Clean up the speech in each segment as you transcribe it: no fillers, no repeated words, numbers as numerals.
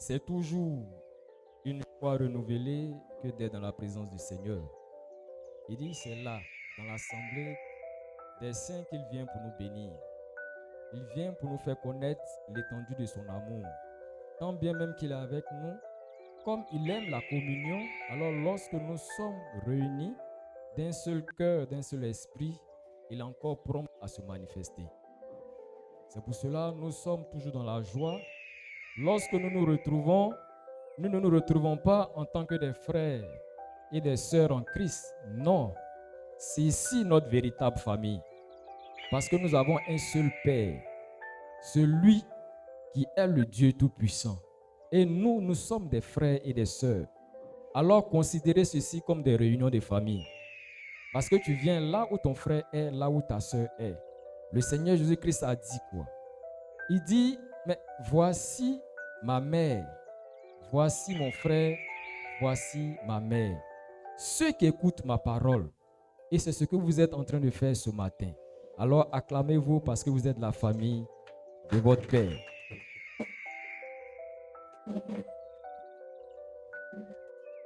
C'est toujours une fois renouvelée que d'être dans la présence du Seigneur. Il dit, c'est là, dans l'assemblée des saints qu'il vient pour nous bénir. Il vient pour nous faire connaître l'étendue de son amour. Tant bien même qu'il est avec nous, comme il aime la communion, alors lorsque nous sommes réunis d'un seul cœur, d'un seul esprit, il est encore prompt à se manifester. C'est pour cela que nous sommes toujours dans la joie. Lorsque nous nous retrouvons, nous ne nous retrouvons pas en tant que des frères et des sœurs en Christ. Non, c'est ici notre véritable famille. Parce que nous avons un seul Père, celui qui est le Dieu Tout-Puissant. Et nous, nous sommes des frères et des sœurs. Alors considérez ceci comme des réunions de famille. Parce que tu viens là où ton frère est, là où ta sœur est. Le Seigneur Jésus-Christ a dit quoi? Il dit, mais voici ma mère, voici mon frère, voici ma mère. Ceux qui écoutent ma parole, et c'est ce que vous êtes en train de faire ce matin. Alors acclamez-vous parce que vous êtes la famille de votre Père.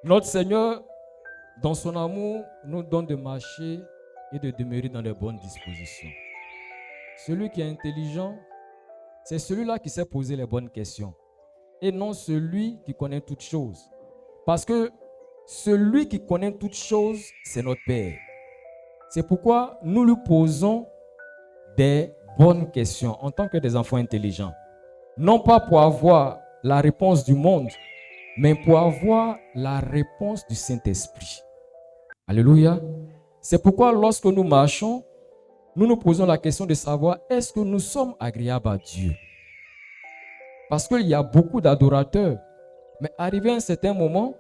Notre Seigneur, dans son amour, nous donne de marcher et de demeurer dans de bonnes dispositions. Celui qui est intelligent, c'est celui-là qui sait poser les bonnes questions et non celui qui connaît toutes choses. Parce que celui qui connaît toutes choses, c'est notre Père. C'est pourquoi nous lui posons des bonnes questions en tant que des enfants intelligents. Non pas pour avoir la réponse du monde, mais pour avoir la réponse du Saint-Esprit. Alléluia. C'est pourquoi lorsque nous marchons, nous nous posons la question de savoir est-ce que nous sommes agréables à Dieu? Parce qu'il y a beaucoup d'adorateurs. Mais arrivé à un certain moment,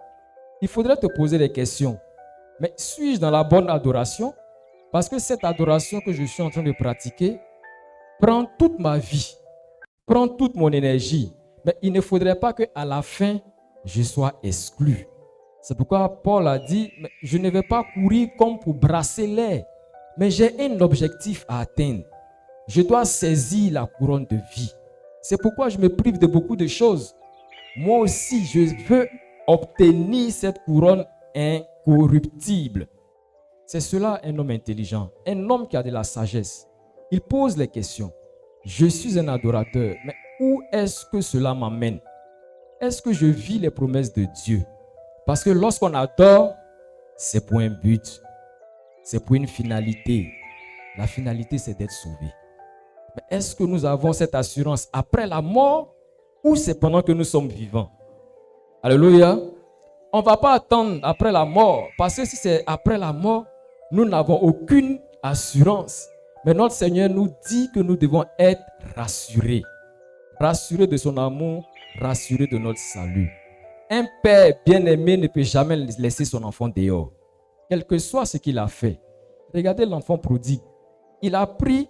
il faudrait te poser des questions. Mais suis-je dans la bonne adoration? Parce que cette adoration que je suis en train de pratiquer prend toute ma vie, prend toute mon énergie. Mais il ne faudrait pas qu'à la fin, je sois exclu. C'est pourquoi Paul a dit, mais je ne vais pas courir comme pour brasser l'air, mais j'ai un objectif à atteindre. Je dois saisir la couronne de vie. C'est pourquoi je me prive de beaucoup de choses. Moi aussi, je veux obtenir cette couronne incorruptible. C'est cela un homme intelligent, un homme qui a de la sagesse. Il pose les questions. Je suis un adorateur, mais où est-ce que cela m'amène? Est-ce que je vis les promesses de Dieu? Parce que lorsqu'on adore, c'est pour un but, c'est pour une finalité. La finalité, c'est d'être sauvé. Mais est-ce que nous avons cette assurance après la mort ou c'est pendant que nous sommes vivants? Alléluia. On ne va pas attendre après la mort, parce que si c'est après la mort, nous n'avons aucune assurance. Mais notre Seigneur nous dit que nous devons être rassurés. Rassurés de son amour, rassurés de notre salut. Un père bien-aimé ne peut jamais laisser son enfant dehors, quel que soit ce qu'il a fait. Regardez l'enfant prodigue. Il a pris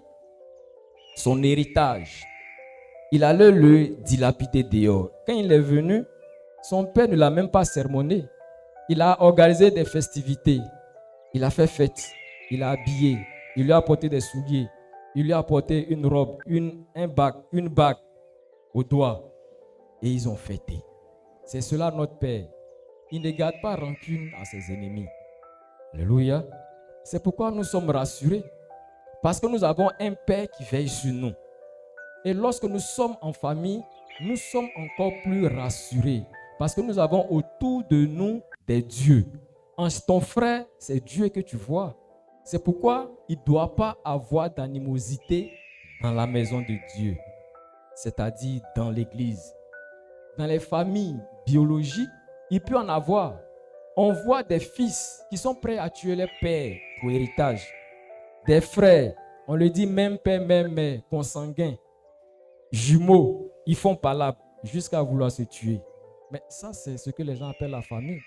son héritage. Il allait le dilapider dehors. Quand il est venu, son père ne l'a même pas sermonné. Il a organisé des festivités. Il a fait fête. Il a habillé. Il lui a apporté des souliers. Il lui a apporté une robe, une bague au doigt. Et ils ont fêté. C'est cela notre Père. Il ne garde pas rancune à ses ennemis. Alléluia. C'est pourquoi nous sommes rassurés. Parce que nous avons un Père qui veille sur nous. Et lorsque nous sommes en famille, nous sommes encore plus rassurés. Parce que nous avons autour de nous des dieux. Ton frère, c'est Dieu que tu vois. C'est pourquoi il ne doit pas avoir d'animosité dans la maison de Dieu. C'est-à-dire dans l'église. Dans les familles biologiques, il peut en avoir. On voit des fils qui sont prêts à tuer les pères pour héritage. Des frères, on le dit même père, même mère, consanguins, jumeaux, ils font palabre jusqu'à vouloir se tuer. Mais ça, c'est ce que les gens appellent la famille.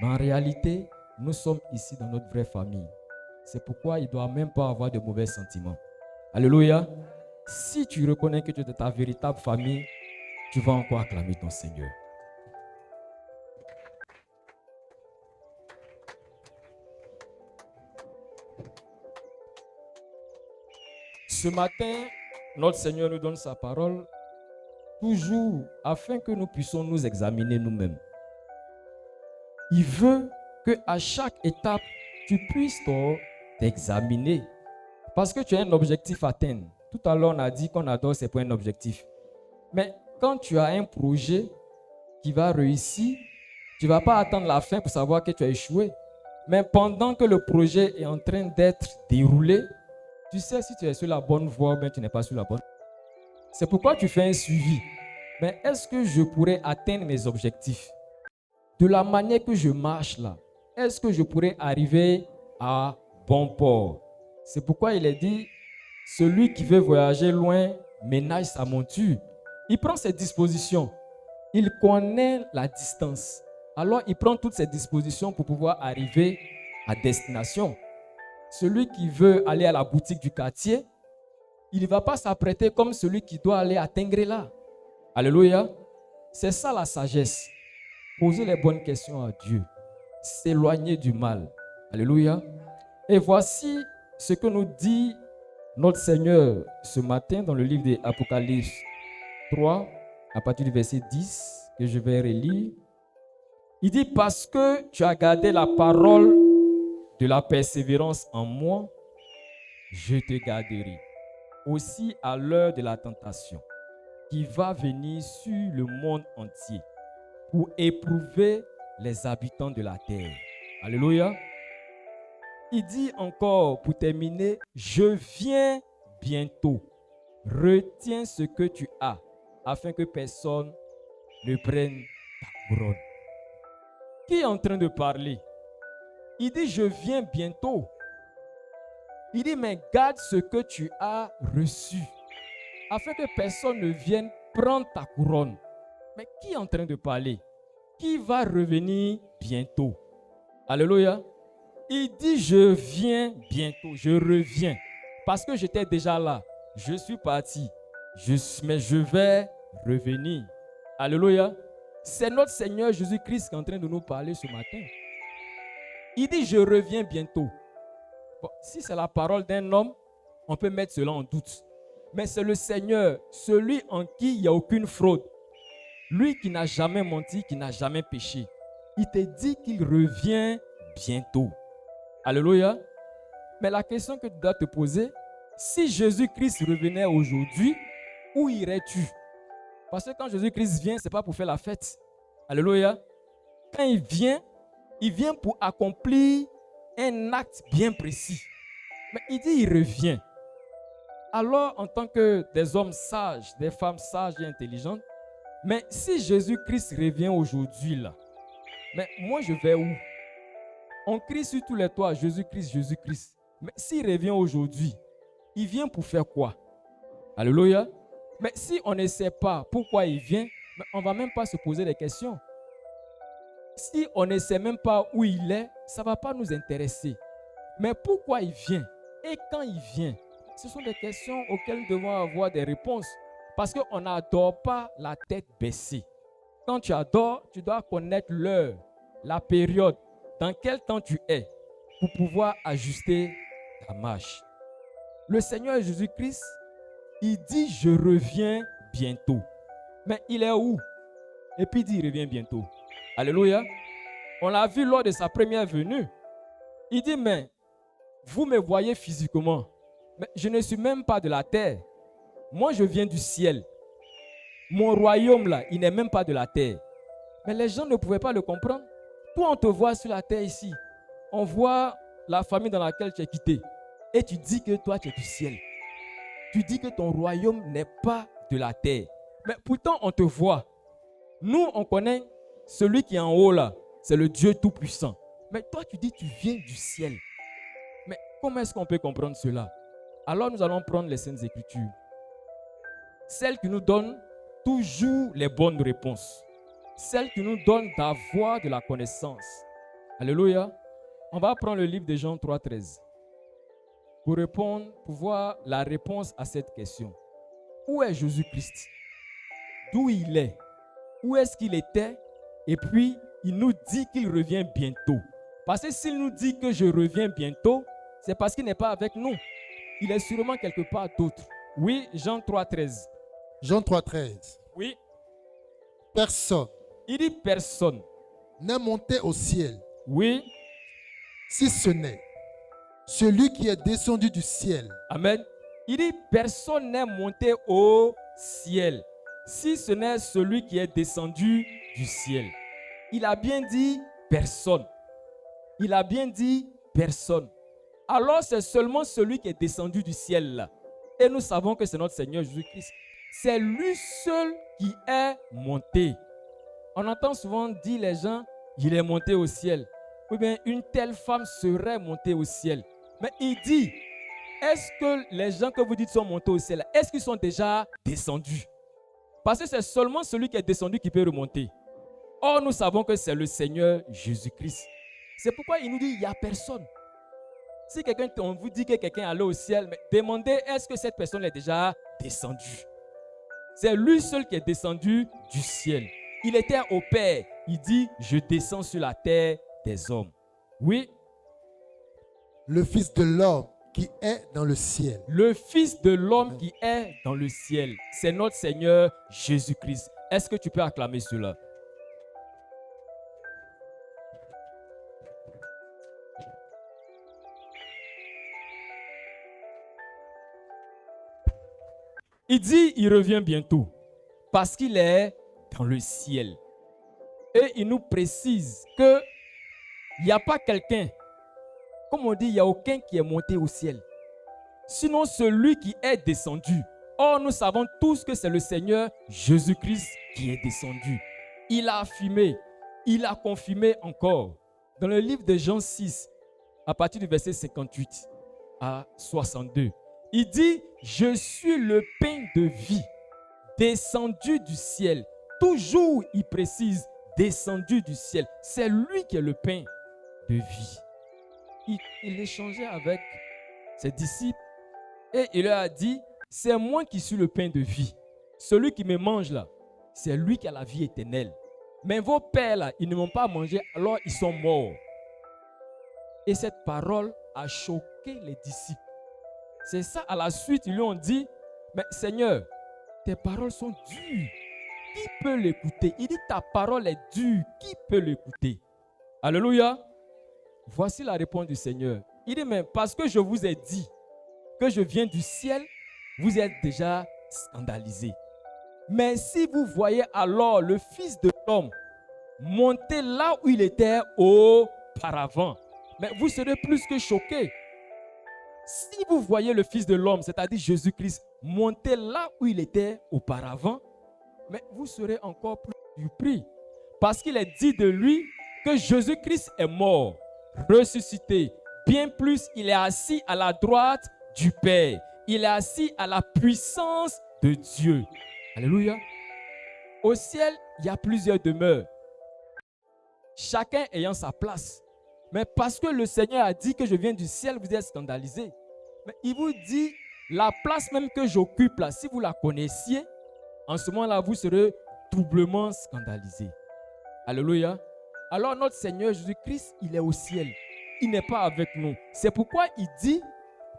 Mais en réalité, nous sommes ici dans notre vraie famille. C'est pourquoi il ne doit même pas avoir de mauvais sentiments. Alléluia. Si tu reconnais que tu es de ta véritable famille, tu vas encore acclamer ton Seigneur. Ce matin, notre Seigneur nous donne sa parole toujours afin que nous puissions nous examiner nous-mêmes. Il veut qu'à chaque étape, tu puisses t'examiner. Parce que tu as un objectif à atteindre. Tout à l'heure, on a dit qu'on adore, c'est pour un objectif. Mais quand tu as un projet qui va réussir, tu ne vas pas attendre la fin pour savoir que tu as échoué. Mais pendant que le projet est en train d'être déroulé, tu sais si tu es sur la bonne voie ou bien tu n'es pas sur la bonne. C'est pourquoi tu fais un suivi. Mais est-ce que je pourrais atteindre mes objectifs? De la manière que je marche là, est-ce que je pourrais arriver à bon port? C'est pourquoi il est dit, celui qui veut voyager loin ménage sa monture. Il prend ses dispositions. Il connaît la distance. Alors, il prend toutes ses dispositions pour pouvoir arriver à destination. Celui qui veut aller à la boutique du quartier, il ne va pas s'apprêter comme celui qui doit aller à Tengrela. Alléluia. C'est ça la sagesse. Poser les bonnes questions à Dieu. S'éloigner du mal. Alléluia. Et voici ce que nous dit notre Seigneur ce matin dans le livre de Apocalypse 3, à partir du verset 10, que je vais relire. Il dit, parce que tu as gardé la parole de la persévérance en moi, je te garderai. Aussi à l'heure de la tentation qui va venir sur le monde entier pour éprouver les habitants de la terre. Alléluia. Il dit encore, pour terminer, je viens bientôt. Retiens ce que tu as, afin que personne ne prenne ta couronne. Qui est en train de parler? Il dit, je viens bientôt. Il dit, mais garde ce que tu as reçu, afin que personne ne vienne prendre ta couronne. Mais qui est en train de parler? Qui va revenir bientôt? Alléluia. Il dit, je viens bientôt, je reviens. Parce que j'étais déjà là. Je suis parti. Mais je vais revenir. Alléluia. C'est notre Seigneur Jésus-Christ qui est en train de nous parler ce matin. Il dit, je reviens bientôt. Bon, si c'est la parole d'un homme, on peut mettre cela en doute. Mais c'est le Seigneur, celui en qui il n'y a aucune fraude. Lui qui n'a jamais menti, qui n'a jamais péché. Il te dit qu'il revient bientôt. Alléluia. Mais la question que tu dois te poser, si Jésus-Christ revenait aujourd'hui, où irais-tu? Parce que quand Jésus-Christ vient, ce n'est pas pour faire la fête. Alléluia. Quand il vient pour accomplir un acte bien précis. Mais il dit, il revient. Alors, en tant que des hommes sages, des femmes sages et intelligentes, mais si Jésus-Christ revient aujourd'hui là, mais moi je vais où? On crie sur tous les toits, Jésus-Christ, Jésus-Christ. Mais s'il revient aujourd'hui, il vient pour faire quoi? Alléluia. Mais si on ne sait pas pourquoi il vient, on ne va même pas se poser des questions. Si on ne sait même pas où il est, ça ne va pas nous intéresser. Mais pourquoi il vient? Et quand il vient? Ce sont des questions auxquelles nous devons avoir des réponses. Parce qu'on n'adore pas la tête baissée. Quand tu adores, tu dois connaître l'heure, la période, dans quel temps tu es, pour pouvoir ajuster ta marche. Le Seigneur Jésus-Christ, il dit, je reviens bientôt. Mais il est où? Et puis il dit, il revient bientôt. Alléluia. On l'a vu lors de sa première venue. Il dit, mais vous me voyez physiquement, mais je ne suis même pas de la terre. Moi, je viens du ciel. Mon royaume, là, il n'est même pas de la terre. Mais les gens ne pouvaient pas le comprendre. Toi, on te voit sur la terre ici. On voit la famille dans laquelle tu es quitté. Et tu dis que toi, tu es du ciel. Tu dis que ton royaume n'est pas de la terre. Mais pourtant, on te voit. Nous, on connaît celui qui est en haut, là. C'est le Dieu Tout-Puissant. Mais toi, tu dis que tu viens du ciel. Mais comment est-ce qu'on peut comprendre cela? Alors, nous allons prendre les Saintes Écritures. Celles qui nous donnent toujours les bonnes réponses. Celles qui nous donnent d'avoir de la connaissance. Alléluia. On va prendre le livre de Jean 3,13 pour répondre, pour voir la réponse à cette question. Où est Jésus-Christ? D'où il est? Où est-ce qu'il était? Et puis, il nous dit qu'il revient bientôt. Parce que s'il nous dit que je reviens bientôt, c'est parce qu'il n'est pas avec nous. Il est sûrement quelque part d'autre. Oui, Jean 3,13. Jean 3,13. Oui. Personne Il dit personne. n'est monté au ciel, Oui. si ce n'est celui qui est descendu du ciel, Amen. Il dit personne n'est monté au ciel, si ce n'est celui qui est descendu du ciel. Il a bien dit personne. Il a bien dit personne. Alors c'est seulement celui qui est descendu du ciel là. Et nous savons que c'est notre Seigneur Jésus-Christ. C'est lui seul qui est monté. On entend souvent dire les gens, il est monté au ciel. Ou bien une telle femme serait montée au ciel. Mais il dit, est-ce que les gens que vous dites sont montés au ciel, est-ce qu'ils sont déjà descendus? Parce que c'est seulement celui qui est descendu qui peut remonter. Or, nous savons que c'est le Seigneur Jésus-Christ. C'est pourquoi il nous dit, il n'y a personne. Si quelqu'un, on vous dit que quelqu'un est allé au ciel, mais demandez, est-ce que cette personne est déjà descendue? C'est lui seul qui est descendu du ciel. Il était au Père. Il dit, je descends sur la terre des hommes. Oui. le Fils de l'homme qui est dans le ciel. Le Fils de l'homme qui est dans le ciel, c'est notre Seigneur Jésus-Christ. Est-ce que tu peux acclamer cela? Il dit, il revient bientôt parce qu'il est dans le ciel. Et il nous précise qu'il n'y a pas quelqu'un, comme on dit, il n'y a aucun qui est monté au ciel. Sinon celui qui est descendu. Or, nous savons tous que c'est le Seigneur Jésus-Christ qui est descendu. Il a affirmé, il a confirmé encore. Dans le livre de Jean 6, à partir du verset 58 à 62, il dit, je suis le pain de vie, descendu du ciel. Toujours, il précise, descendu du ciel. C'est lui qui est le pain de vie. Il échangeait avec ses disciples et il leur a dit, c'est moi qui suis le pain de vie. Celui qui me mange là, c'est lui qui a la vie éternelle. Mais vos pères là, ils ne m'ont pas mangé, alors ils sont morts. Et cette parole a choqué les disciples. C'est ça, à la suite, ils lui ont dit, mais Seigneur, tes paroles sont dures. Qui peut l'écouter? Il dit, ta parole est dure. Qui peut l'écouter? Alléluia. Voici la réponse du Seigneur. Il dit, mais parce que je vous ai dit que je viens du ciel, vous êtes déjà scandalisés. Mais si vous voyez alors le Fils de l'homme monter là où il était auparavant, mais vous serez plus que choqués. Si vous voyez le Fils de l'homme, c'est-à-dire Jésus-Christ, monter là où il était auparavant, mais vous serez encore plus surpris. Parce qu'il est dit de lui que Jésus-Christ est mort, ressuscité. Bien plus, il est assis à la droite du Père. Il est assis à la puissance de Dieu. Alléluia. Au ciel, il y a plusieurs demeures. Chacun ayant sa place. Mais parce que le Seigneur a dit que je viens du ciel, vous êtes scandalisés. Mais il vous dit, la place même que j'occupe là, si vous la connaissiez, en ce moment-là, vous serez doublement scandalisés. Alléluia. Alors notre Seigneur Jésus-Christ, il est au ciel. Il n'est pas avec nous. C'est pourquoi il dit,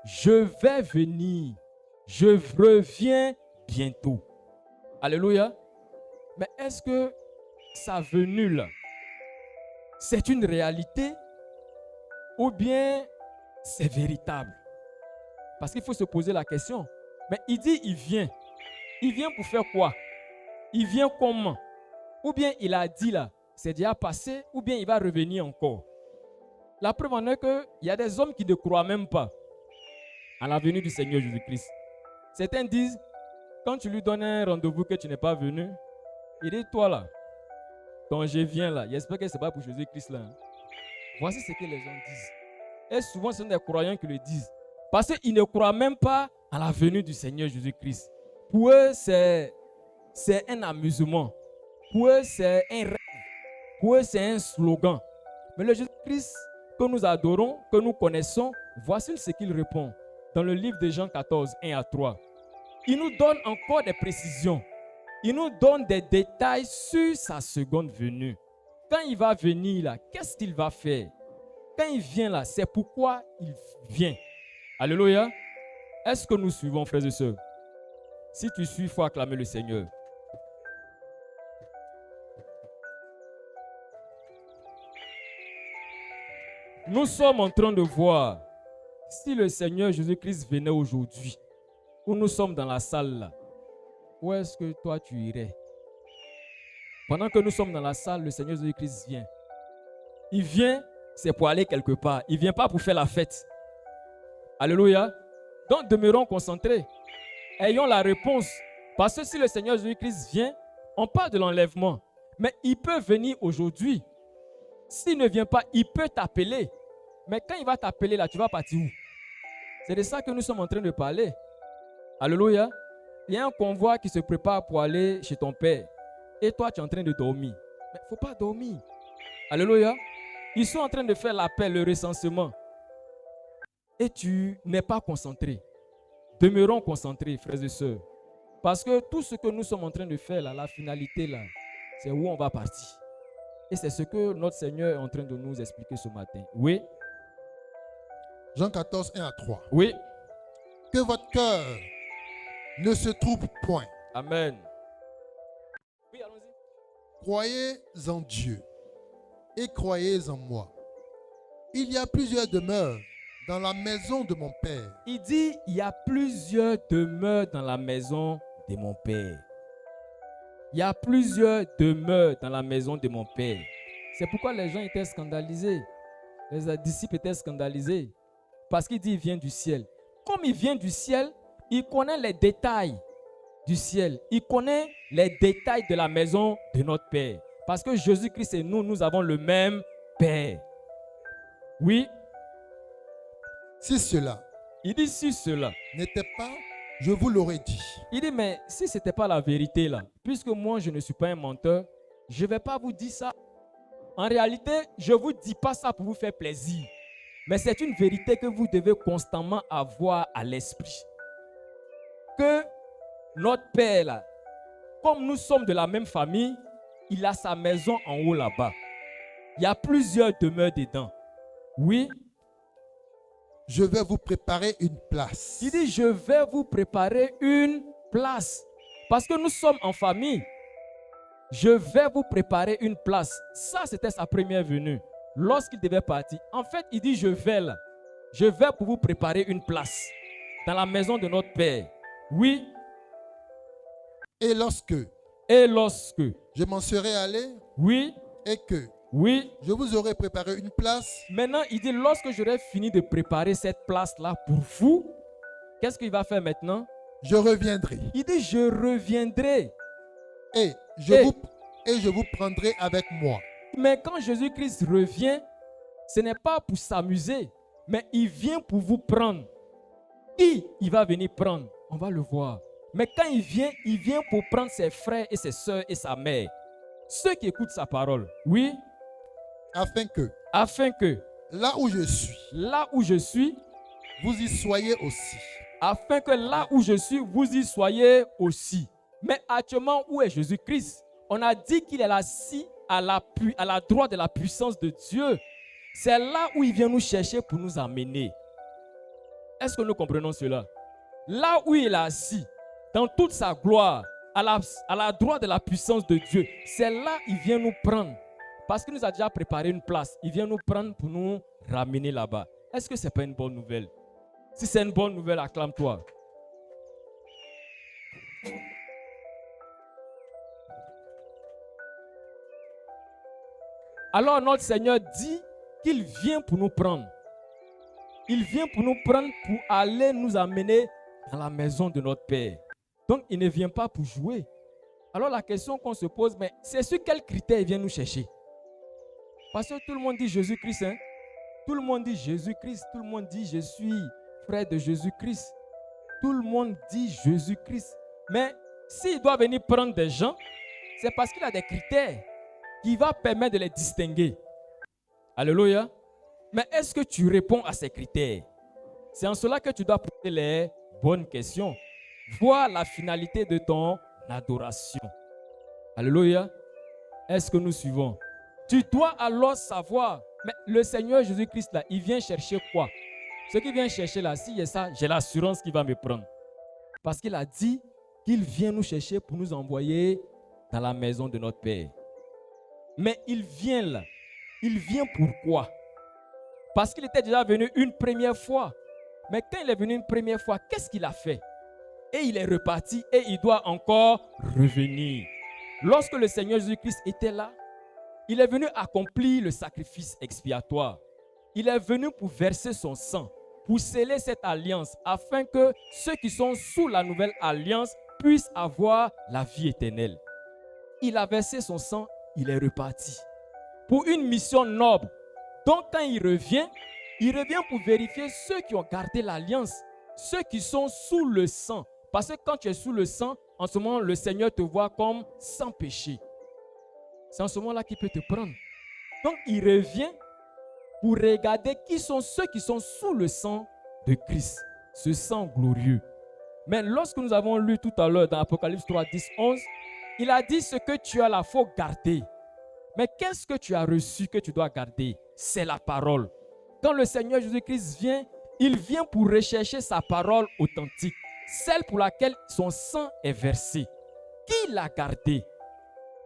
je vais venir. Je reviens bientôt. Alléluia. Mais est-ce que sa venue là, c'est une réalité ou bien c'est véritable? Parce qu'il faut se poser la question. Mais il dit, il vient. Il vient pour faire quoi? Il vient comment? Ou bien il a dit là, c'est déjà passé, ou bien il va revenir encore. La preuve en est qu'il y a des hommes qui ne croient même pas à la venue du Seigneur Jésus-Christ. Certains disent, quand tu lui donnes un rendez-vous que tu n'es pas venu, il dit, toi là, quand je viens là, j'espère que ce n'est pas pour Jésus-Christ là. Voici ce que les gens disent. Et souvent, ce sont des croyants qui le disent. Parce qu'ils ne croient même pas à la venue du Seigneur Jésus-Christ. Pour eux, c'est un amusement. Pour eux, c'est un rêve. Pour eux, c'est un slogan. Mais le Jésus-Christ que nous adorons, que nous connaissons, voici ce qu'il répond dans le livre de Jean 14, 1 à 3. Il nous donne encore des précisions. Il nous donne des détails sur sa seconde venue. Quand il va venir là, qu'est-ce qu'il va faire? Quand il vient là, c'est pourquoi il vient. Alléluia. Est-ce que nous suivons, frères et sœurs? Si tu suis, il faut acclamer le Seigneur. Nous sommes en train de voir si le Seigneur Jésus-Christ venait aujourd'hui, où nous sommes dans la salle là, où est-ce que toi tu irais? Pendant que nous sommes dans la salle, le Seigneur Jésus-Christ vient. Il vient, c'est pour aller quelque part. Il ne vient pas pour faire la fête. Alléluia. Donc demeurons concentrés. Ayons la réponse. Parce que si le Seigneur Jésus-Christ vient, on parle de l'enlèvement. Mais il peut venir aujourd'hui. S'il ne vient pas, il peut t'appeler. Mais quand il va t'appeler là, tu vas partir où? C'est de ça que nous sommes en train de parler. Alléluia. Il y a un convoi qui se prépare pour aller chez ton père. Et toi, tu es en train de dormir. Mais il ne faut pas dormir. Alléluia. Ils sont en train de faire l'appel, le recensement. Et tu n'es pas concentré. Demeurons concentrés, frères et sœurs. Parce que tout ce que nous sommes en train de faire, là, la finalité, là, c'est où on va partir. Et c'est ce que notre Seigneur est en train de nous expliquer ce matin. Oui. Jean 14, 1 à 3. Oui. Que votre cœur ne se trouble point. Amen. Oui, allons-y. Croyez en Dieu et croyez en moi. Il y a plusieurs demeures dans la maison de mon Père. Il dit, il y a plusieurs demeures dans la maison de mon Père. Il y a plusieurs demeures dans la maison de mon Père. C'est pourquoi les gens étaient scandalisés. Les disciples étaient scandalisés. Parce qu'il dit, il vient du ciel. Comme il vient du ciel, il connaît les détails du ciel. Il connaît les détails de la maison de notre Père. Parce que Jésus-Christ et nous, nous avons le même Père. Oui. Si cela Il dit si cela n'était pas, je vous l'aurais dit. Il dit mais si ce n'était pas la vérité là, puisque moi je ne suis pas un menteur, je ne vais pas vous dire ça. En réalité, je ne vous dis pas ça pour vous faire plaisir. Mais c'est une vérité que vous devez constamment avoir à l'esprit. Que notre Père là, comme nous sommes de la même famille, il a sa maison en haut là-bas. Il y a plusieurs demeures dedans. Oui. Je vais vous préparer une place. Il dit, je vais vous préparer une place. Parce que nous sommes en famille. Je vais vous préparer une place. Ça, c'était sa première venue. Lorsqu'il devait partir. En fait, il dit, je vais là. Je vais pour vous préparer une place. Dans la maison de notre Père. Oui. Et lorsque je m'en serai allé. Oui. Et que oui. Je vous aurai préparé une place. Maintenant, il dit, lorsque j'aurai fini de préparer cette place-là pour vous, qu'est-ce qu'il va faire maintenant? Je reviendrai. Il dit, je reviendrai. Et je vous prendrai avec moi. Mais quand Jésus-Christ revient, ce n'est pas pour s'amuser, mais il vient pour vous prendre. Qui il va venir prendre? On va le voir. Mais quand il vient pour prendre ses frères et ses soeurs et sa mère. Ceux qui écoutent sa parole. Oui. Afin que là où je suis, vous y soyez aussi. Afin que là où je suis, vous y soyez aussi. Mais actuellement, où est Jésus-Christ? On a dit qu'il est assis à la droite de la puissance de Dieu. C'est là où il vient nous chercher pour nous amener. Est-ce que nous comprenons cela? Là où il est assis, dans toute sa gloire, à la droite de la puissance de Dieu, c'est là qu'il vient nous prendre. Parce qu'il nous a déjà préparé une place. Il vient nous prendre pour nous ramener là-bas. Est-ce que ce n'est pas une bonne nouvelle? Si c'est une bonne nouvelle, acclame-toi. Alors notre Seigneur dit qu'il vient pour nous prendre. Il vient pour nous prendre pour aller nous amener dans la maison de notre Père. Donc il ne vient pas pour jouer. Alors la question qu'on se pose, mais c'est sur quel critère il vient nous chercher? Parce que tout le monde dit Jésus-Christ. Hein? Tout le monde dit Jésus-Christ. Tout le monde dit je suis frère de Jésus-Christ. Tout le monde dit Jésus-Christ. Mais s'il doit venir prendre des gens, c'est parce qu'il a des critères qui vont permettre de les distinguer. Alléluia. Mais est-ce que tu réponds à ces critères? C'est en cela que tu dois poser les bonnes questions. Voir la finalité de ton adoration. Alléluia. Est-ce que nous suivons? Tu dois alors savoir, mais le Seigneur Jésus-Christ là, il vient chercher quoi? Ce qu'il vient chercher là, si il y a ça, j'ai l'assurance qu'il va me prendre. Parce qu'il a dit qu'il vient nous chercher pour nous envoyer dans la maison de notre Père. Mais il vient là. Il vient pour quoi? Parce qu'il était déjà venu une première fois. Mais quand il est venu une première fois, qu'est-ce qu'il a fait? Et il est reparti et il doit encore revenir. Lorsque le Seigneur Jésus-Christ était là, il est venu accomplir le sacrifice expiatoire. Il est venu pour verser son sang, pour sceller cette alliance, afin que ceux qui sont sous la nouvelle alliance puissent avoir la vie éternelle. Il a versé son sang, il est reparti pour une mission noble. Donc quand il revient pour vérifier ceux qui ont gardé l'alliance, ceux qui sont sous le sang. Parce que quand tu es sous le sang, en ce moment, le Seigneur te voit comme sans péché. C'est en ce moment-là qu'il peut te prendre. Donc il revient pour regarder qui sont ceux qui sont sous le sang de Christ, ce sang glorieux. Mais lorsque nous avons lu tout à l'heure dans Apocalypse 3, 10, 11, il a dit ce que tu as là, il faut garder. Mais qu'est-ce que tu as reçu que tu dois garder? C'est la parole. Quand le Seigneur Jésus-Christ vient, il vient pour rechercher sa parole authentique, celle pour laquelle son sang est versé. Qui l'a gardé?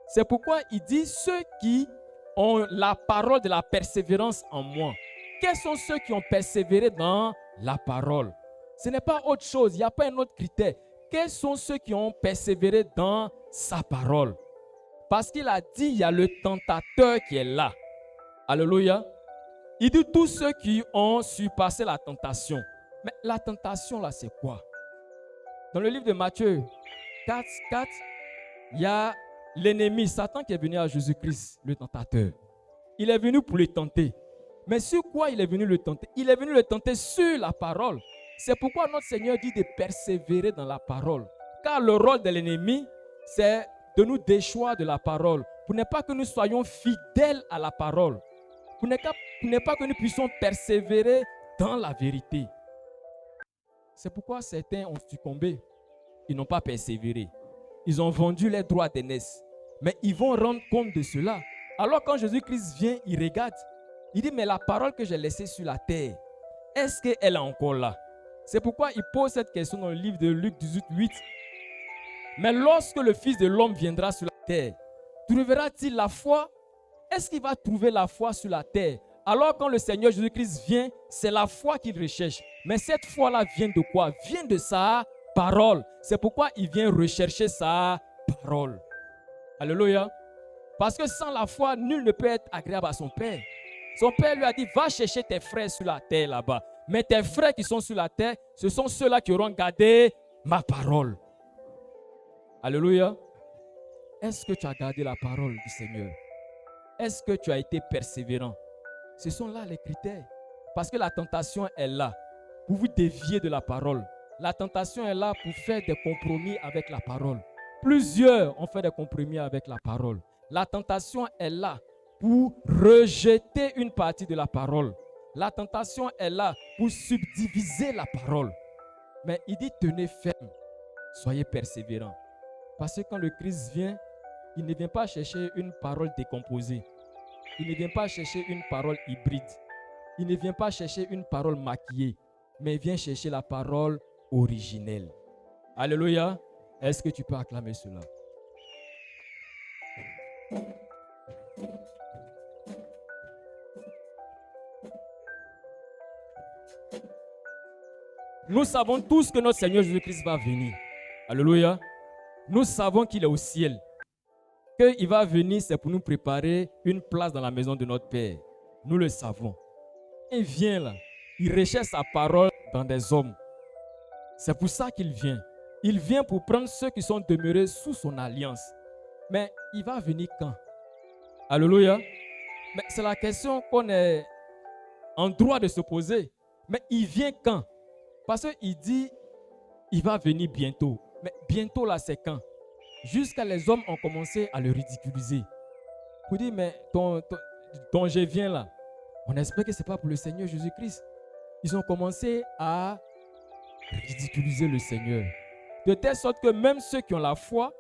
C'est pourquoi il dit ceux qui ont la parole de la persévérance en moi. Quels sont ceux qui ont persévéré dans la parole? Ce n'est pas autre chose, il n'y a pas un autre critère. Quels sont ceux qui ont persévéré dans sa parole? Parce qu'il a dit, il y a le tentateur qui est là. Alléluia. Il dit tous ceux qui ont surpassé la tentation. Mais la tentation là, c'est quoi? Dans le livre de Matthieu 4, il y a l'ennemi, Satan, qui est venu à Jésus-Christ, le tentateur. Il est venu pour le tenter. Mais sur quoi il est venu le tenter? Il est venu le tenter sur la parole. C'est pourquoi notre Seigneur dit de persévérer dans la parole. Car le rôle de l'ennemi, c'est de nous déchoir de la parole. Pour ne pas que nous soyons fidèles à la parole. Pour ne pas que nous puissions persévérer dans la vérité. C'est pourquoi certains ont succombé. Ils n'ont pas persévéré. Ils ont vendu les droits d'aînesse. Mais ils vont rendre compte de cela. Alors quand Jésus-Christ vient, il regarde. Il dit, mais la parole que j'ai laissée sur la terre, est-ce qu'elle est encore là? C'est pourquoi il pose cette question dans le livre de Luc 18, 8. Mais lorsque le Fils de l'homme viendra sur la terre, trouvera-t-il la foi? Est-ce qu'il va trouver la foi sur la terre? Alors quand le Seigneur Jésus-Christ vient, c'est la foi qu'il recherche. Mais cette foi-là vient de quoi? Vient de sa parole. C'est pourquoi il vient rechercher sa parole. Alléluia. Parce que sans la foi, nul ne peut être agréable à son Père. Son Père lui a dit, va chercher tes frères sur la terre là-bas. Mais tes frères qui sont sur la terre, ce sont ceux-là qui auront gardé ma parole. Alléluia. Est-ce que tu as gardé la parole du Seigneur? Est-ce que tu as été persévérant? Ce sont là les critères. Parce que la tentation est là pour vous dévier de la parole. La tentation est là pour faire des compromis avec la parole. Plusieurs ont fait des compromis avec la parole. La tentation est là pour rejeter une partie de la parole. La tentation est là pour subdiviser la parole. Mais il dit, tenez ferme, soyez persévérants. Parce que quand le Christ vient, il ne vient pas chercher une parole décomposée. Il ne vient pas chercher une parole hybride. Il ne vient pas chercher une parole maquillée. Mais il vient chercher la parole originelle. Alléluia. Est-ce que tu peux acclamer cela? Nous savons tous que notre Seigneur Jésus-Christ va venir. Alléluia. Nous savons qu'il est au ciel. Qu'il va venir, c'est pour nous préparer une place dans la maison de notre Père. Nous le savons. Il vient là. Il recherche sa parole dans des hommes. C'est pour ça qu'il vient. Il vient pour prendre ceux qui sont demeurés sous son alliance. Mais il va venir quand? Alléluia. Mais c'est la question qu'on est en droit de se poser. Mais il vient quand? Parce qu'il dit, il va venir bientôt. Mais bientôt là, c'est quand? Jusqu'à les hommes ont commencé à le ridiculiser. Pour dire, mais ton je viens là, on espère que ce n'est pas pour le Seigneur Jésus-Christ. Ils ont commencé à ridiculiser le Seigneur. De telle sorte que même ceux qui ont la foi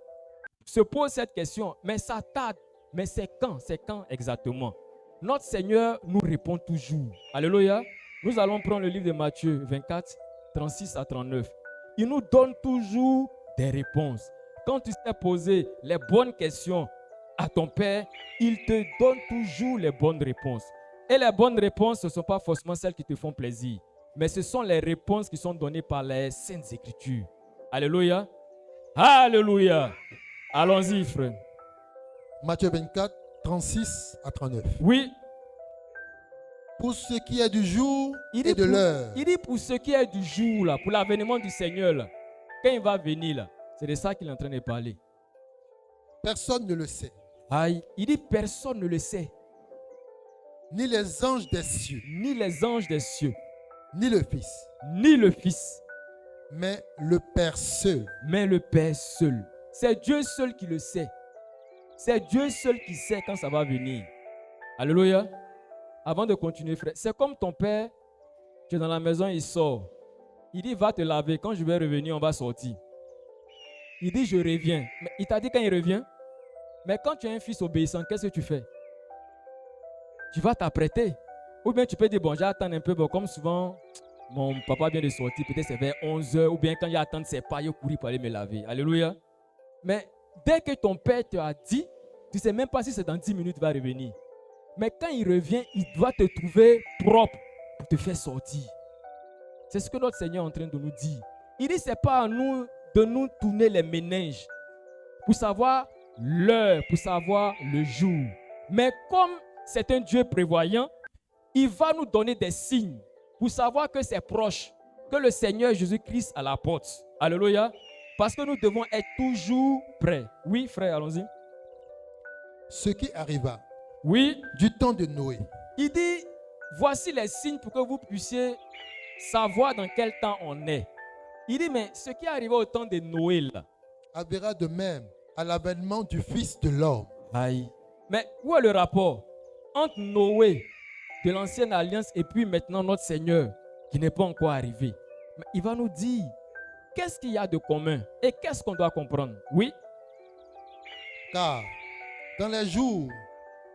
se posent cette question. Mais ça tarde. Mais c'est quand? C'est quand exactement? Notre Seigneur nous répond toujours. Alléluia. Nous allons prendre le livre de Matthieu 24, 36 à 39. Il nous donne toujours des réponses. Quand tu sais poser les bonnes questions à ton Père, il te donne toujours les bonnes réponses. Et les bonnes réponses, ce ne sont pas forcément celles qui te font plaisir, mais ce sont les réponses qui sont données par les Saintes Écritures. Alléluia. Alléluia. Allons-y, frère. Matthieu 24, 36 à 39. Oui, Pour ce qui est du jour il et de l'heure, dit pour ce qui est du jour, là, pour l'avènement du Seigneur, là, quand il va venir, là, c'est de ça qu'il est en train de parler. personne ne le sait, Aïe, il dit personne ne le sait, ni les anges des cieux, ni les anges des cieux, ni le Fils, ni le Fils, mais le Père seul. mais le Père seul. C'est Dieu seul qui le sait. C'est Dieu seul qui sait quand ça va venir. Alléluia. Avant de continuer, frère, c'est comme ton père, tu es dans la maison, il sort. Il dit, va te laver. Quand je vais revenir, on va sortir. Il dit, je reviens. Mais il t'a dit quand il revient. Mais quand tu es un fils obéissant, qu'est-ce que tu fais? Tu vas t'apprêter. Ou bien tu peux dire, bon, j'attends un peu. Bon, comme souvent, mon papa vient de sortir, peut-être c'est vers 11h. Ou bien quand il attend ses pas, il courir pour aller me laver. Alléluia. Mais dès que ton père te a dit, tu ne sais même pas si c'est dans 10 minutes qu'il va revenir. Mais quand il revient, il doit te trouver propre pour te faire sortir. C'est ce que notre Seigneur est en train de nous dire. Il dit, ce n'est pas à nous de nous tourner les méninges pour savoir l'heure, pour savoir le jour. Mais comme c'est un Dieu prévoyant, il va nous donner des signes pour savoir que c'est proche, que le Seigneur Jésus-Christ est à la porte. Alléluia. Parce que nous devons être toujours prêts. Oui, frère, allons-y. Ce qui arriva Oui, du temps de Noé, il dit, voici les signes pour que vous puissiez savoir dans quel temps on est. Il dit, mais ce qui est arrivé au temps de Noé, là. arrivera de même à l'avènement du Fils de l'homme. Aïe. Mais où est le rapport entre Noé de l'ancienne alliance et puis maintenant notre Seigneur qui n'est pas encore arrivé? Mais il va nous dire, qu'est-ce qu'il y a de commun et qu'est-ce qu'on doit comprendre? Oui, Car dans les jours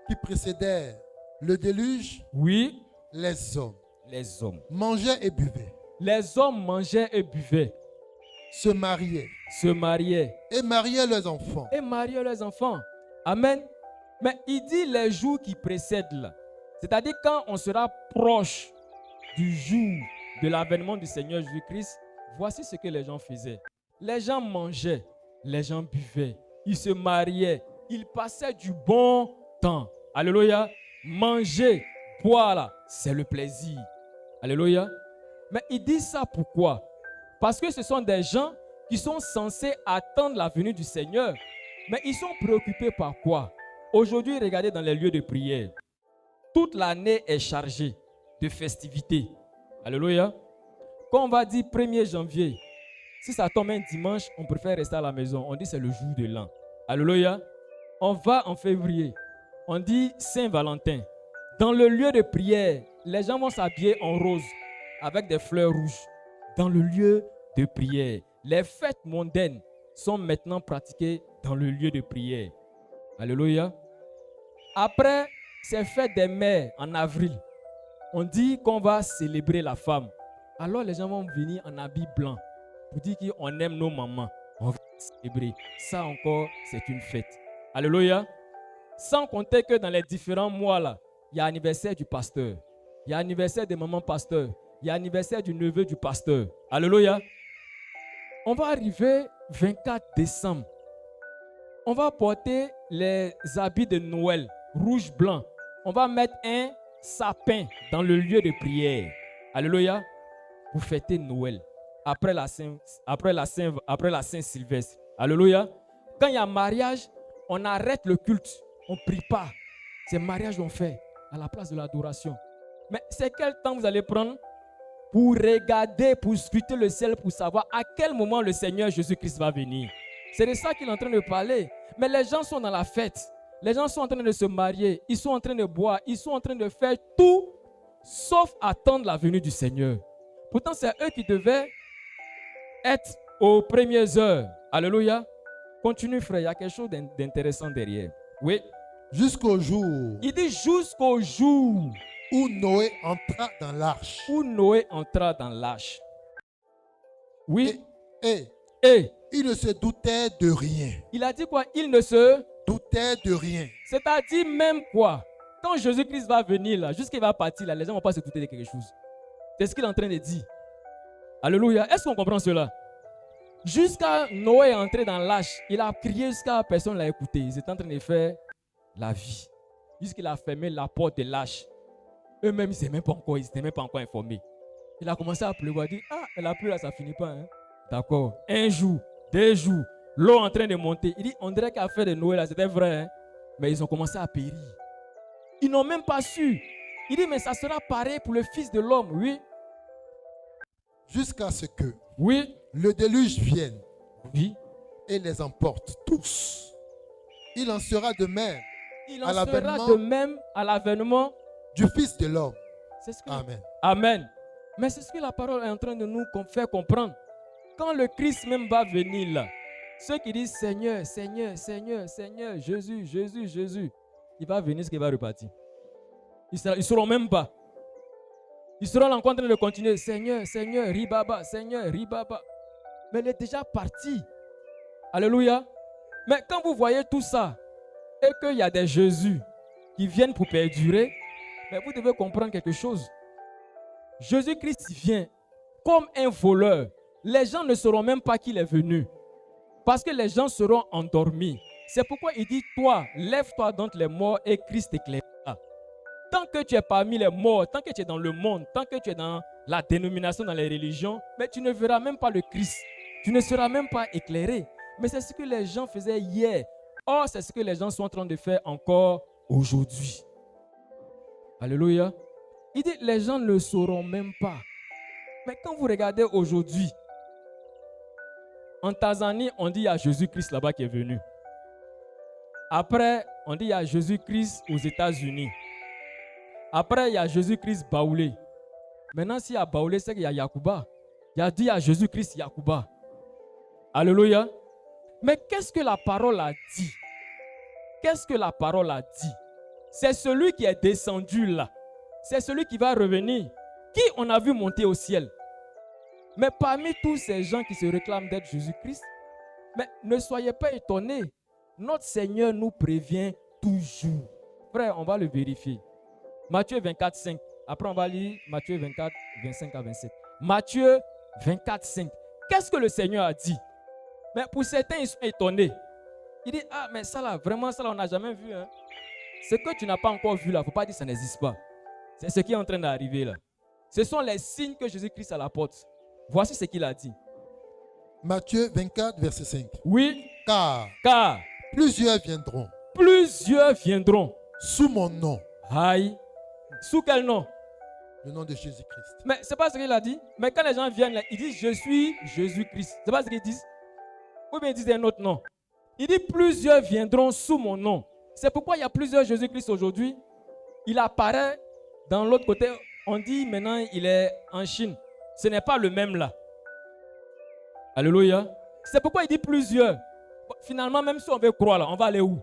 qui précédèrent le déluge, oui, les hommes les hommes. mangeaient et buvaient, Les hommes mangeaient et buvaient, se mariaient se mariaient et mariaient leurs enfants. et mariaient leurs enfants. Amen. Mais il dit les jours qui précèdent là. C'est-à-dire quand on sera proche du jour de l'avènement du Seigneur Jésus-Christ, voici ce que les gens faisaient. Les gens mangeaient, les gens buvaient, ils se mariaient, ils passaient du bon temps. Alléluia. Manger, boire là, c'est le plaisir. Alléluia. Mais il dit ça pourquoi? Parce que ce sont des gens qui sont censés attendre la venue du Seigneur. Mais ils sont préoccupés par quoi? Aujourd'hui, regardez dans les lieux de prière. Toute l'année est chargée de festivités. Alléluia. Quand on va dire 1er janvier, si ça tombe un dimanche, on préfère rester à la maison. On dit c'est le jour de l'an. Alléluia. On va en février. On dit Saint-Valentin. Dans le lieu de prière, les gens vont s'habiller en rose avec des fleurs rouges. Dans le lieu de prière. Les fêtes mondaines sont maintenant pratiquées dans le lieu de prière. Alléluia. Après ces fêtes des mères en avril, on dit qu'on va célébrer la femme. Alors les gens vont venir en habit blanc pour dire qu'on aime nos mamans. On va célébrer. Ça encore, c'est une fête. Alléluia. Sans compter que dans les différents mois là, il y a l'anniversaire du pasteur. Il y a l'anniversaire des mamans pasteurs. Il y a l'anniversaire du neveu du pasteur. Alléluia. On va arriver 24 décembre. On va porter les habits de Noël, rouge, blanc. On va mettre un sapin dans le lieu de prière. Alléluia. Pour fêter Noël. Après la Saint-Sylvestre. Alléluia. Quand il y a mariage, on arrête le culte. On ne prie pas. C'est mariage qu'on fait à la place de l'adoration. Mais c'est quel temps vous allez prendre pour regarder, pour scruter le ciel, pour savoir à quel moment le Seigneur Jésus-Christ va venir? C'est de ça qu'il est en train de parler. Mais les gens sont dans la fête. Les gens sont en train de se marier. Ils sont en train de boire. Ils sont en train de faire tout sauf attendre la venue du Seigneur. Pourtant, c'est eux qui devaient être aux premières heures. Alléluia. Continue, frère. Il y a quelque chose d'intéressant derrière. Oui. Jusqu'au jour Il dit jusqu'au jour où Noé entra dans l'arche. où Noé entra dans l'arche. Oui. Et Et il ne se doutait de rien. il a dit quoi? Il ne se... Doutait de rien. C'est-à-dire même quoi? quand Jésus-Christ va venir, là, jusqu'à qu'il va partir, là, les gens ne vont pas se douter de quelque chose. C'est ce qu'il est en train de dire. Alléluia. Est-ce qu'on comprend cela? Jusqu'à Noé entrer dans l'arche, il a crié jusqu'à personne ne l'a écouté. Ils étaient en train de faire la vie. Jusqu'il a fermé la porte de l'arche. Eux-mêmes, ils n'étaient même pas encore informés. Il a commencé à pleuvoir. Il dit, la pluie là, ça ne finit pas. Hein? D'accord. 1 jour, 2 jours, l'eau en train de monter. Il dit, on dirait qu'à faire de Noé là, c'était vrai. Hein? Mais ils ont commencé à périr. Ils n'ont même pas su. Il dit, mais ça sera pareil pour le Fils de l'homme. Oui. Jusqu'à ce que oui. Le déluge vienne oui. Et les emporte tous. Il en sera de même. Il en sera de même à l'avènement du Fils de l'homme. Amen. Amen. Mais c'est ce que la parole est en train de nous faire comprendre. Quand le Christ même va venir là, ceux qui disent Seigneur, Seigneur, Seigneur, Seigneur, Jésus, Jésus, Jésus, il va venir, ce qu'il va repartir. Ils ne seront même pas. Ils seront là en train de continuer. Seigneur, Seigneur, Ribaba, Seigneur, Ribaba. Mais il est déjà parti. Alléluia. Mais quand vous voyez tout ça, et qu'il y a des Jésus qui viennent pour perdurer, mais vous devez comprendre quelque chose. Jésus-Christ vient comme un voleur. Les gens ne sauront même pas qu'il est venu. Parce que les gens seront endormis. C'est pourquoi il dit, toi, lève-toi d'entre les morts et Christ t'éclairera. Tant que tu es parmi les morts, tant que tu es dans le monde, tant que tu es dans la dénomination, dans les religions, mais tu ne verras même pas le Christ. Tu ne seras même pas éclairé. Mais c'est ce que les gens faisaient hier. Or, c'est ce que les gens sont en train de faire encore aujourd'hui. Alléluia. Il dit, les gens ne sauront même pas. Mais quand vous regardez aujourd'hui, en Tanzanie, on dit il y a Jésus-Christ là-bas qui est venu. Après, on dit il y a Jésus-Christ aux États-Unis. Après, il y a Jésus-Christ Baoulé. Maintenant, s'il y a Baoulé, c'est qu'il y a Yacouba. Il a dit il y a Jésus-Christ Yacouba. Alléluia. Mais qu'est-ce que la parole a dit? Qu'est-ce que la parole a dit? C'est celui qui est descendu là. C'est celui qui va revenir. Qui on a vu monter au ciel? Mais parmi tous ces gens qui se réclament d'être Jésus-Christ, mais ne soyez pas étonnés. Notre Seigneur nous prévient toujours. Frère, on va le vérifier. Matthieu 24, 5. Après, on va lire Matthieu 24, 25 à 27. Matthieu 24, 5. Qu'est-ce que le Seigneur a dit? Mais pour certains, ils sont étonnés. Ils disent, mais ça là, vraiment, ça là, on n'a jamais vu. Hein? Ce que tu n'as pas encore vu là, il ne faut pas dire que ça n'existe pas. C'est ce qui est en train d'arriver là. Ce sont les signes que Jésus-Christ à la porte. Voici ce qu'il a dit. Matthieu 24, verset 5. Oui. Car plusieurs viendront. Plusieurs viendront. Sous mon nom. Aïe. Sous quel nom? Le nom de Jésus-Christ. Mais ce n'est pas ce qu'il a dit. Mais quand les gens viennent là, ils disent je suis Jésus-Christ. Ce n'est pas ce qu'ils disent. Ou bien ils disent un autre nom. Il dit plusieurs viendront sous mon nom. C'est pourquoi il y a plusieurs Jésus-Christ aujourd'hui. Il apparaît dans l'autre côté. On dit maintenant il est en Chine. Ce n'est pas le même là. Alléluia. C'est pourquoi il dit plusieurs. Finalement, même si on veut croire là, on va aller où?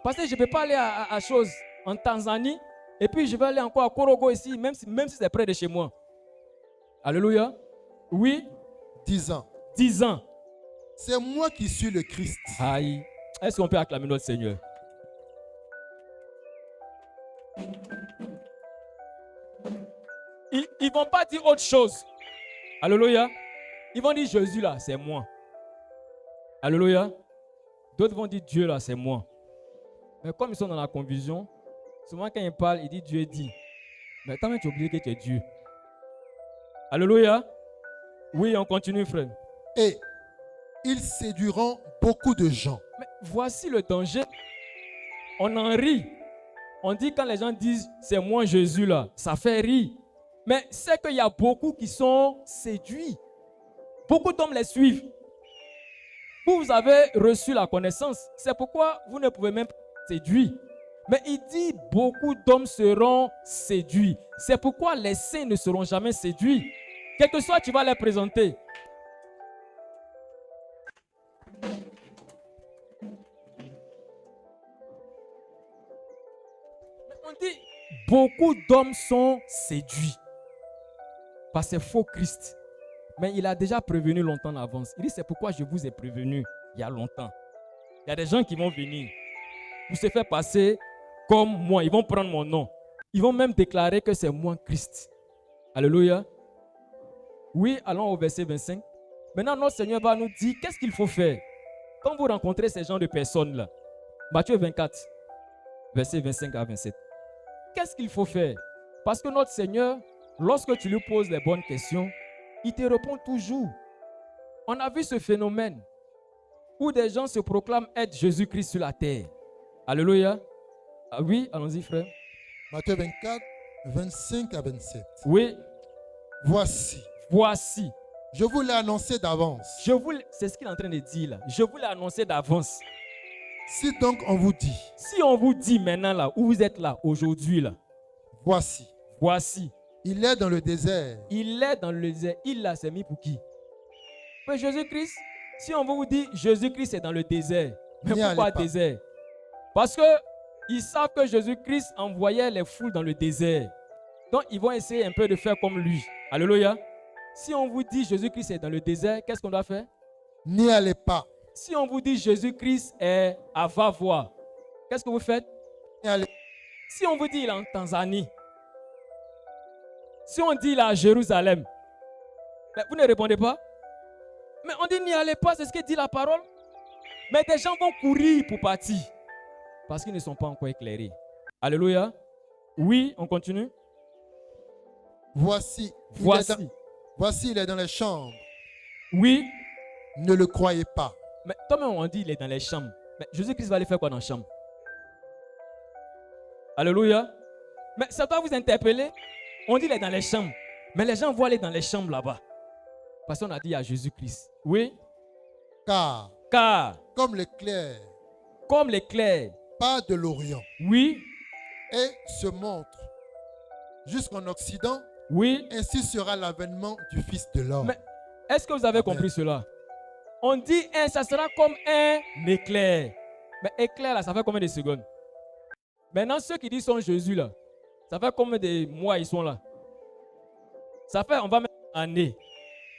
Parce que je ne peux pas aller à chose en Tanzanie. Et puis je vais aller encore à Korogo ici, même si c'est près de chez moi. Alléluia. Oui. 10 ans. 10 ans. C'est moi qui suis le Christ. Aïe. Est-ce qu'on peut acclamer notre Seigneur? Ils ne vont pas dire autre chose. Alléluia. Ils vont dire Jésus là, c'est moi. Alléluia. D'autres vont dire Dieu là, c'est moi. Mais comme ils sont dans la confusion, souvent quand ils parlent, ils disent Dieu dit. Mais quand même tu oublies que tu es Dieu. Alléluia. Oui, on continue, frère. Et ils séduiront beaucoup de gens. Mais voici le danger. On en rit. On dit quand les gens disent c'est moi Jésus là, ça fait rire. Mais c'est qu'il y a beaucoup qui sont séduits. Beaucoup d'hommes les suivent. Vous avez reçu la connaissance. C'est pourquoi vous ne pouvez même pas séduire. Mais il dit beaucoup d'hommes seront séduits. C'est pourquoi les saints ne seront jamais séduits. Quel que soit, tu vas les présenter. Mais on dit beaucoup d'hommes sont séduits par ces faux Christ. Mais il a déjà prévenu longtemps en avance. Il dit c'est pourquoi je vous ai prévenu il y a longtemps. Il y a des gens qui vont venir pour se faire passer comme moi. Ils vont prendre mon nom. Ils vont même déclarer que c'est moi Christ. Alléluia. Oui, allons au verset 25. Maintenant, notre Seigneur va nous dire qu'est-ce qu'il faut faire quand vous rencontrez ces gens de personnes-là. Matthieu 24, verset 25 à 27. Qu'est-ce qu'il faut faire? Parce que notre Seigneur, lorsque tu lui poses les bonnes questions, il te répond toujours. On a vu ce phénomène où des gens se proclament être Jésus-Christ sur la terre. Alléluia. Ah oui, allons-y frère. Matthieu 24, 25 à 27. Oui. Voici, je vous l'ai annoncé d'avance. C'est ce qu'il est en train de dire là. Je vous l'ai annoncé d'avance. Si donc on vous dit, si on vous dit maintenant là, où vous êtes là, aujourd'hui là. Voici. Il est dans le désert. Il est dans le désert. Il là, c'est mis pour qui? Mais Jésus-Christ, si on vous dit Jésus-Christ est dans le désert, mais pourquoi désert? Parce que ils savent que Jésus-Christ envoyait les foules dans le désert. Donc ils vont essayer un peu de faire comme lui. Alléluia. Si on vous dit Jésus-Christ est dans le désert, qu'est-ce qu'on doit faire? N'y allez pas. Si on vous dit Jésus-Christ est à va-voir, qu'est-ce que vous faites? N'y allez. Si on vous dit il est en Tanzanie, si on dit il est à Jérusalem, vous ne répondez pas? Mais on dit n'y allez pas, c'est ce que dit la parole. Mais des gens vont courir pour partir parce qu'ils ne sont pas encore éclairés. Alléluia. Oui, on continue. Voici, il est dans les chambres. Oui. Ne le croyez pas. Mais toi-même, on dit il est dans les chambres. Mais Jésus-Christ va aller faire quoi dans la chambre? Alléluia. Mais ça doit vous interpeller. On dit il est dans les chambres. Mais les gens vont aller dans les chambres là-bas. Parce qu'on a dit à Jésus-Christ. Oui. Car comme l'éclair part de l'Orient. Oui. Et se montre jusqu'en Occident. Oui. Ainsi sera l'avènement du Fils de l'homme. Mais est-ce que vous avez compris cela? On dit ça sera comme un éclair. Mais éclair là, ça fait combien de secondes? Maintenant, ceux qui disent sont Jésus là, ça fait combien de mois ils sont là? Ça fait, on va mettre année.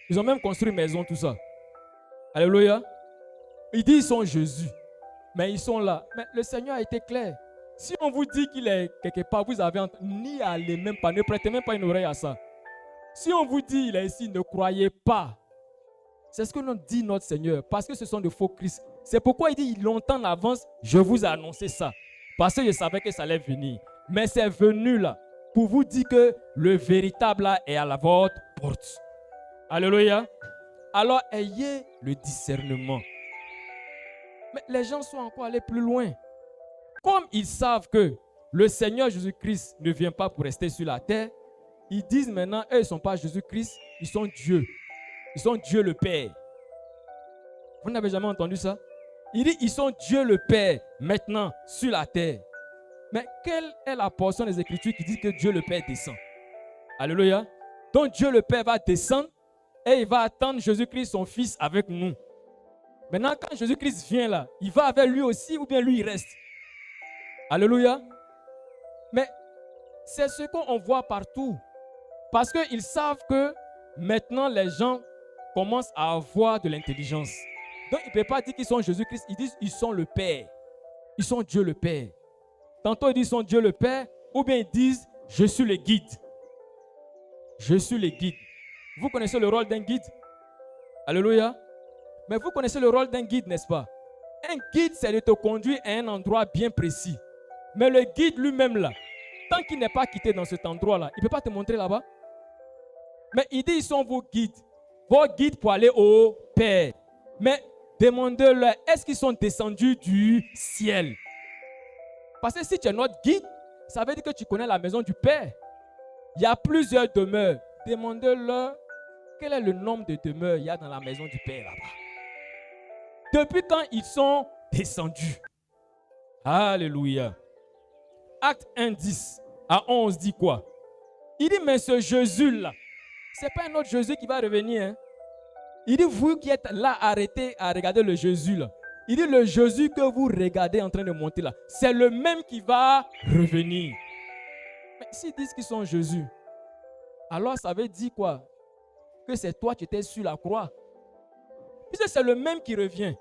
Ils ont même construit une maison, tout ça. Alléluia. Ils disent ils sont Jésus. Mais ils sont là. Mais le Seigneur a été clair. Si on vous dit qu'il est quelque part, vous avez ni allez même pas, ne prêtez même pas une oreille à ça. Si on vous dit il est ici, ne croyez pas. C'est ce que nous dit notre Seigneur. Parce que ce sont de faux Christ. C'est pourquoi il dit longtemps en avance, je vous ai annoncé ça. Parce que je savais que ça allait venir. Mais c'est venu là pour vous dire que le véritable là est à la votre porte. Alléluia. Alors ayez le discernement. Mais les gens sont encore allés plus loin. Comme ils savent que le Seigneur Jésus-Christ ne vient pas pour rester sur la terre, ils disent maintenant, eux, ils ne sont pas Jésus-Christ, ils sont Dieu. Ils sont Dieu le Père. Vous n'avez jamais entendu ça? Il dit, ils sont Dieu le Père maintenant sur la terre. Mais quelle est la portion des Écritures qui dit que Dieu le Père descend? Alléluia. Donc Dieu le Père va descendre et il va attendre Jésus-Christ, son Fils, avec nous. Maintenant, quand Jésus-Christ vient là, il va avec lui aussi ou bien lui, il reste? Alléluia. Mais c'est ce qu'on voit partout. Parce qu'ils savent que maintenant, les gens commencent à avoir de l'intelligence. Donc, ils ne peuvent pas dire qu'ils sont Jésus-Christ. Ils disent qu'ils sont le Père. Ils sont Dieu le Père. Tantôt, ils disent qu'ils sont Dieu le Père. Ou bien ils disent, je suis le guide. Je suis le guide. Vous connaissez le rôle d'un guide? Alléluia. Mais vous connaissez le rôle d'un guide, n'est-ce pas? Un guide, c'est de te conduire à un endroit bien précis. Mais le guide lui-même là, tant qu'il n'est pas quitté dans cet endroit-là, il ne peut pas te montrer là-bas. Mais il dit, ils sont vos guides pour aller au Père. Mais demandez-leur, est-ce qu'ils sont descendus du ciel? Parce que si tu es notre guide, ça veut dire que tu connais la maison du Père. Il y a plusieurs demeures. Demandez-leur quel est le nombre de demeures il y a dans la maison du Père là-bas. Depuis quand ils sont descendus? Alléluia. Acte 1, 10 à 11 dit quoi? Il dit, mais ce Jésus-là, ce n'est pas un autre Jésus qui va revenir. Hein? Il dit, vous qui êtes là, arrêtez à regarder le Jésus là. Il dit, le Jésus que vous regardez en train de monter là, c'est le même qui va revenir. Mais s'ils disent qu'ils sont Jésus, alors ça veut dire quoi? Que c'est toi qui étais sur la croix. Puisque c'est le même qui revient.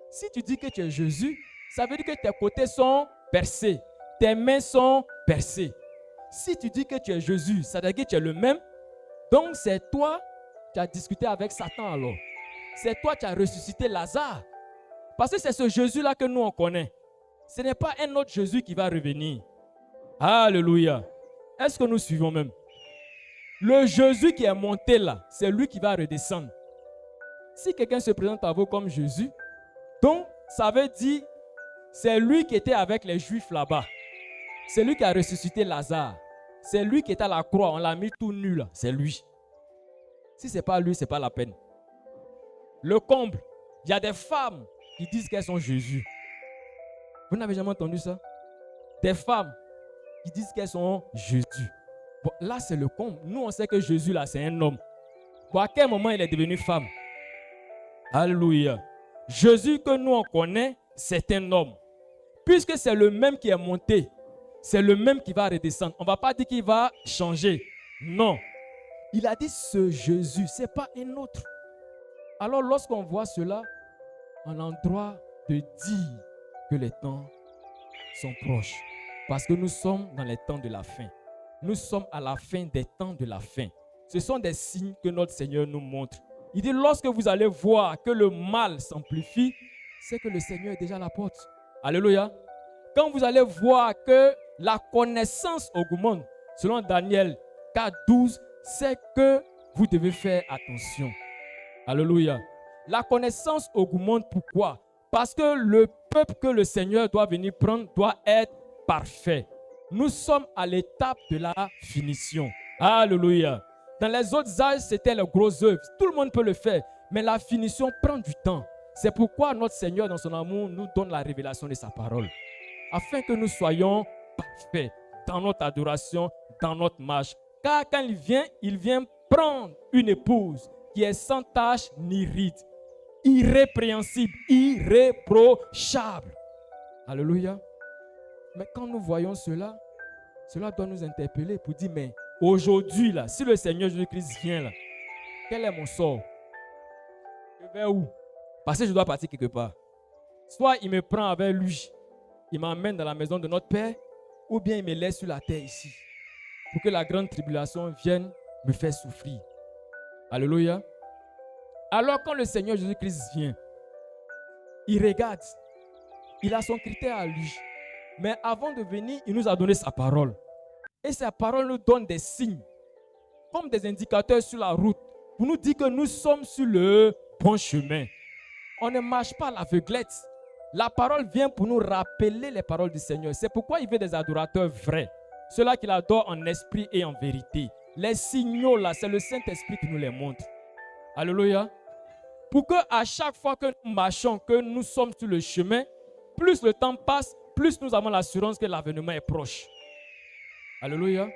Si tu dis que tu es Jésus, ça veut dire que tes côtés sont percés. tes mains sont percées. Si tu dis que tu es Jésus, ça veut dire que tu es le même. Donc c'est toi qui as discuté avec Satan alors. C'est toi qui as ressuscité Lazare. Parce que c'est ce Jésus-là que nous on connaît. Ce n'est pas un autre Jésus qui va revenir. Alléluia. Est-ce que nous suivons même? Le Jésus qui est monté là, c'est lui qui va redescendre. Si quelqu'un se présente à vous comme Jésus, donc ça veut dire c'est lui qui était avec les Juifs là-bas. C'est lui qui a ressuscité Lazare. C'est lui qui était à la croix. On l'a mis tout nu là. C'est lui. Si ce n'est pas lui, ce n'est pas la peine. Le comble, il y a des femmes qui disent qu'elles sont Jésus. Vous n'avez jamais entendu ça? Des femmes qui disent qu'elles sont Jésus. Bon, là, c'est le comble. Nous, on sait que Jésus, là, c'est un homme. Bon, à quel moment il est devenu femme? Alléluia. Jésus que nous, on connaît, c'est un homme. Puisque c'est le même qui est monté, c'est le même qui va redescendre. On ne va pas dire qu'il va changer. Non. Il a dit ce Jésus, ce n'est pas un autre. Alors, lorsqu'on voit cela, on a le droit de dire que les temps sont proches. Parce que nous sommes dans les temps de la fin. Nous sommes à la fin des temps de la fin. Ce sont des signes que notre Seigneur nous montre. Il dit, lorsque vous allez voir que le mal s'amplifie, c'est que le Seigneur est déjà à la porte. Alléluia. Quand vous allez voir que la connaissance augmente, selon Daniel 4:12, c'est que vous devez faire attention. Alléluia. La connaissance augmente, pourquoi? Parce que le peuple que le Seigneur doit venir prendre doit être parfait. Nous sommes à l'étape de la finition. Alléluia. Dans les autres âges, c'était le gros œuvre. Tout le monde peut le faire, mais la finition prend du temps. C'est pourquoi notre Seigneur, dans son amour, nous donne la révélation de sa parole. Afin que nous soyons parfaits dans notre adoration, dans notre marche. Car quand il vient prendre une épouse qui est sans tache ni ride, irrépréhensible, irréprochable. Alléluia. Mais quand nous voyons cela, cela doit nous interpeller pour dire, mais aujourd'hui, là, si le Seigneur Jésus-Christ vient là, quel est mon sort? Je vais où? Parce que je dois partir quelque part. Soit il me prend avec lui, il m'emmène dans la maison de notre Père, ou bien il me laisse sur la terre ici, pour que la grande tribulation vienne me faire souffrir. Alléluia. Alors quand le Seigneur Jésus-Christ vient, il regarde, il a son critère à lui. Mais avant de venir, il nous a donné sa parole. Et sa parole nous donne des signes, comme des indicateurs sur la route, pour nous dire que nous sommes sur le bon chemin. On ne marche pas à l'aveuglette. La parole vient pour nous rappeler les paroles du Seigneur. C'est pourquoi il veut des adorateurs vrais, ceux-là qui l'adorent en esprit et en vérité. Les signaux là, c'est le Saint-Esprit qui nous les montre. Alléluia. Pour que à chaque fois que nous marchons, que nous sommes sur le chemin, plus le temps passe, plus nous avons l'assurance que l'avènement est proche. Alléluia.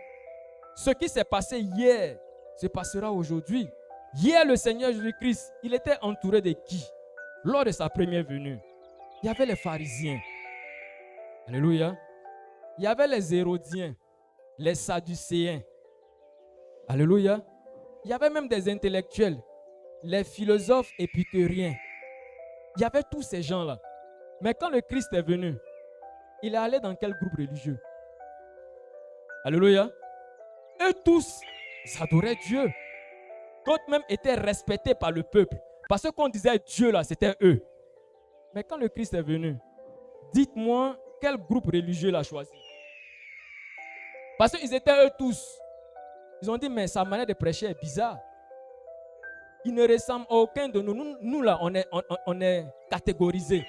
Ce qui s'est passé hier se passera aujourd'hui. Hier, le Seigneur Jésus-Christ, il était entouré de qui? Lors de sa première venue, il y avait les pharisiens. Alléluia. Il y avait les hérodiens, les sadducéens. Alléluia. Il y avait même des intellectuels, les philosophes épicuriens. Il y avait tous ces gens-là. Mais quand le Christ est venu, il est allé dans quel groupe religieux? Alléluia. Eux tous adoraient Dieu. D'autres même étaient respectés par le peuple. Parce que quand on disait Dieu là, c'était eux. Mais quand le Christ est venu, dites-moi quel groupe religieux l'a choisi. Parce qu'ils étaient eux tous. Ils ont dit, mais sa manière de prêcher est bizarre. Il ne ressemble à aucun de nous. Nous là, on est catégorisés.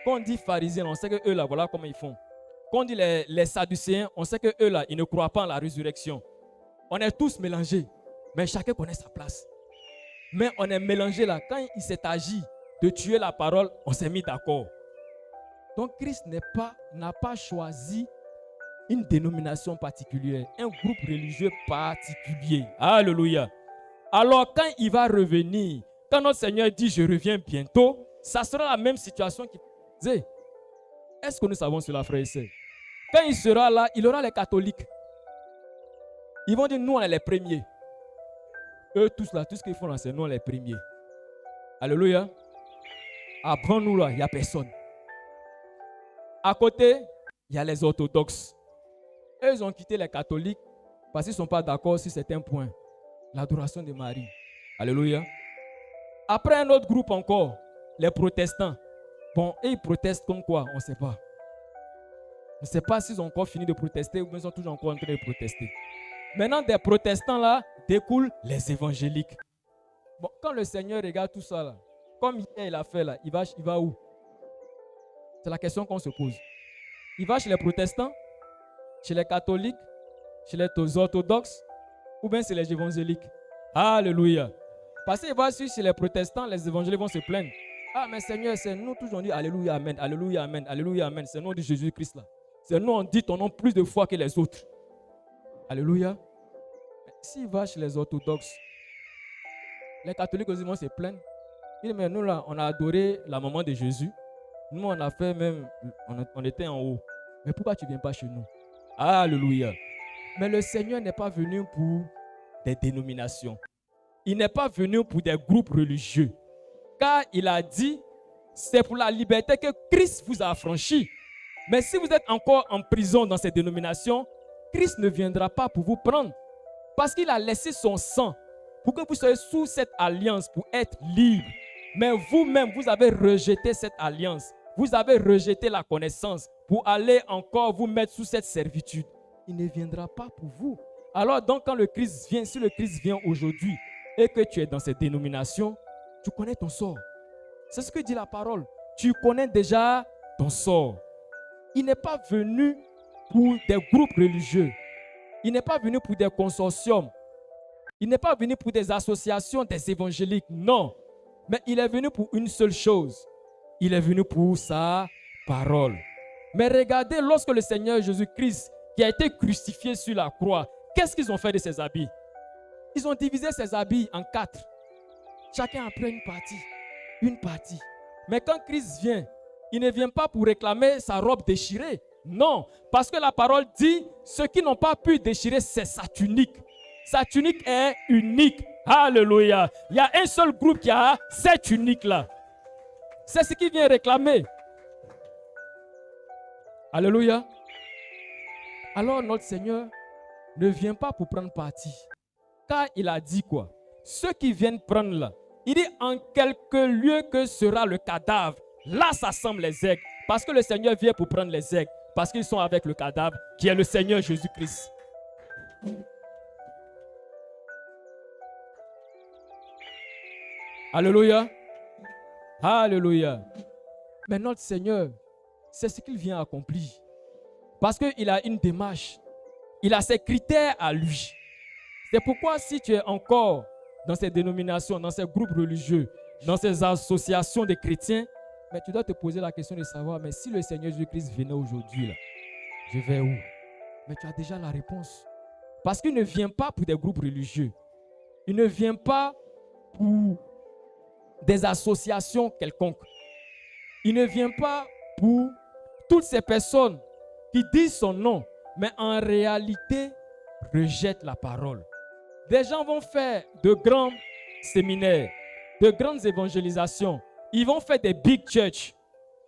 Quand on dit pharisiens, on sait que eux là, voilà comment ils font. Quand on dit les sadducéens, on sait que eux là, ils ne croient pas en la résurrection. On est tous mélangés, mais chacun connaît sa place. Mais on est mélangés là. Quand il s'est agi de tuer la parole, on s'est mis d'accord. Donc Christ n'a pas choisi une dénomination particulière, un groupe religieux particulier. Alléluia. Alors quand il va revenir, quand notre Seigneur dit je reviens bientôt, ça sera la même situation qu'il faisait. Est-ce que nous savons cela, frères et sœurs? Quand il sera là, il aura les catholiques. Ils vont dire nous on est les premiers. Eux tous là, tout ce qu'ils font là, c'est nous les premiers. Alléluia. Après nous là, il n'y a personne. À côté, il il y a les orthodoxes. Eux, ils ont quitté les catholiques parce qu'ils ne sont pas d'accord sur certains points. L'adoration de Marie. Alléluia. Après un autre groupe encore, les protestants. Bon, et ils protestent comme quoi? On ne sait pas. On ne sait pas s'ils ont encore fini de protester ou bien ils sont toujours encore en train de protester. Maintenant, des protestants là découlent les évangéliques. Bon, quand le Seigneur regarde tout ça là, comme hier il a fait là, il va où? C'est la question qu'on se pose. Il va chez les protestants, chez les catholiques, chez les orthodoxes, ou bien c'est les évangéliques. Alléluia. Parce qu'il va chez les protestants, les évangéliques vont se plaindre. Ah, mais Seigneur, c'est nous toujours on dit Alléluia, Amen, Alléluia, Amen, Alléluia, Amen. C'est nous de Jésus-Christ là. C'est nous on dit ton nom plus de fois que les autres. Alléluia. S'il va chez les orthodoxes, les catholiques aussi vont se plaindre. Il dit, mais nous là, on a adoré la maman de Jésus. Nous, on a fait même, on était en haut. Mais pourquoi tu ne viens pas chez nous? Alléluia. Mais le Seigneur n'est pas venu pour des dénominations. Il n'est pas venu pour des groupes religieux. Car il a dit, c'est pour la liberté que Christ vous a affranchi. Mais si vous êtes encore en prison dans ces dénominations, Christ ne viendra pas pour vous prendre. Parce qu'il a laissé son sang pour que vous soyez sous cette alliance pour être libre. Mais vous-même, vous avez rejeté cette alliance. Vous avez rejeté la connaissance pour aller encore vous mettre sous cette servitude. Il ne viendra pas pour vous. Alors donc quand le Christ vient, si le Christ vient aujourd'hui et que tu es dans cette dénomination, tu connais ton sort. C'est ce que dit la parole. Tu connais déjà ton sort. Il n'est pas venu pour des groupes religieux. Il n'est pas venu pour des consortiums. Il n'est pas venu pour des associations des évangéliques. Non. Mais il est venu pour une seule chose. Il est venu pour sa parole. Mais regardez, lorsque le Seigneur Jésus-Christ, qui a été crucifié sur la croix, qu'est-ce qu'ils ont fait de ses habits? Ils ont divisé ses habits en 4. Chacun a pris une partie. Une partie. Mais quand Christ vient, il ne vient pas pour réclamer sa robe déchirée. Non, parce que la parole dit, ceux qui n'ont pas pu déchirer, c'est sa tunique. Sa tunique est unique. Alléluia. Il y a un seul groupe qui a cette tunique-là. C'est ce qu'il vient réclamer. Alléluia. Alors notre Seigneur ne vient pas pour prendre parti. Car il a dit quoi? Ceux qui viennent prendre là, il dit en quelque lieu que sera le cadavre. Là s'assemblent les aigles. Parce que le Seigneur vient pour prendre les aigles. Parce qu'ils sont avec le cadavre qui est le Seigneur Jésus-Christ. Alléluia. Alléluia. Mais notre Seigneur, c'est ce qu'il vient accomplir. Parce qu'il a une démarche. Il a ses critères à lui. C'est pourquoi si tu es encore dans ces dénominations, dans ces groupes religieux, dans ces associations de chrétiens, mais tu dois te poser la question de savoir, mais si le Seigneur Jésus-Christ venait aujourd'hui, là, je vais où? Mais tu as déjà la réponse. Parce qu'il ne vient pas pour des groupes religieux. Il ne vient pas pour des associations quelconques. Il ne vient pas pour toutes ces personnes qui disent son nom, mais en réalité rejettent la parole. Des gens vont faire de grands séminaires, de grandes évangélisations. Ils vont faire des big church.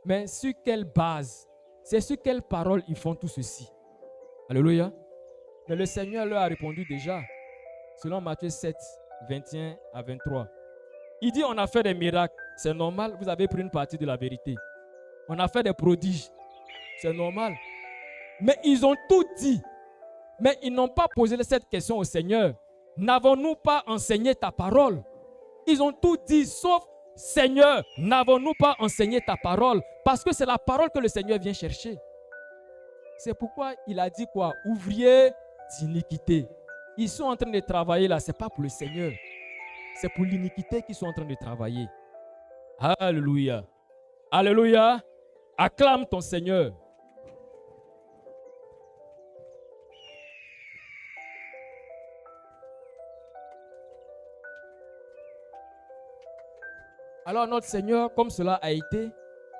Mais sur quelle base? C'est sur quelle parole ils font tout ceci? Alléluia. Mais le Seigneur leur a répondu déjà. Selon Matthieu 7, 21 à 23. Il dit, on a fait des miracles. C'est normal, vous avez pris une partie de la vérité. On a fait des prodiges. C'est normal. Mais ils ont tout dit. Mais ils n'ont pas posé cette question au Seigneur. N'avons-nous pas enseigné ta parole? Ils ont tout dit, sauf Seigneur, n'avons-nous pas enseigné ta parole? Parce que c'est la parole que le Seigneur vient chercher. C'est pourquoi il a dit quoi? Ouvriers d'iniquité. Ils sont en train de travailler là, ce n'est pas pour le Seigneur. C'est pour l'iniquité qu'ils sont en train de travailler. Alléluia. Alléluia. Acclame ton Seigneur. Alors notre Seigneur, comme cela a été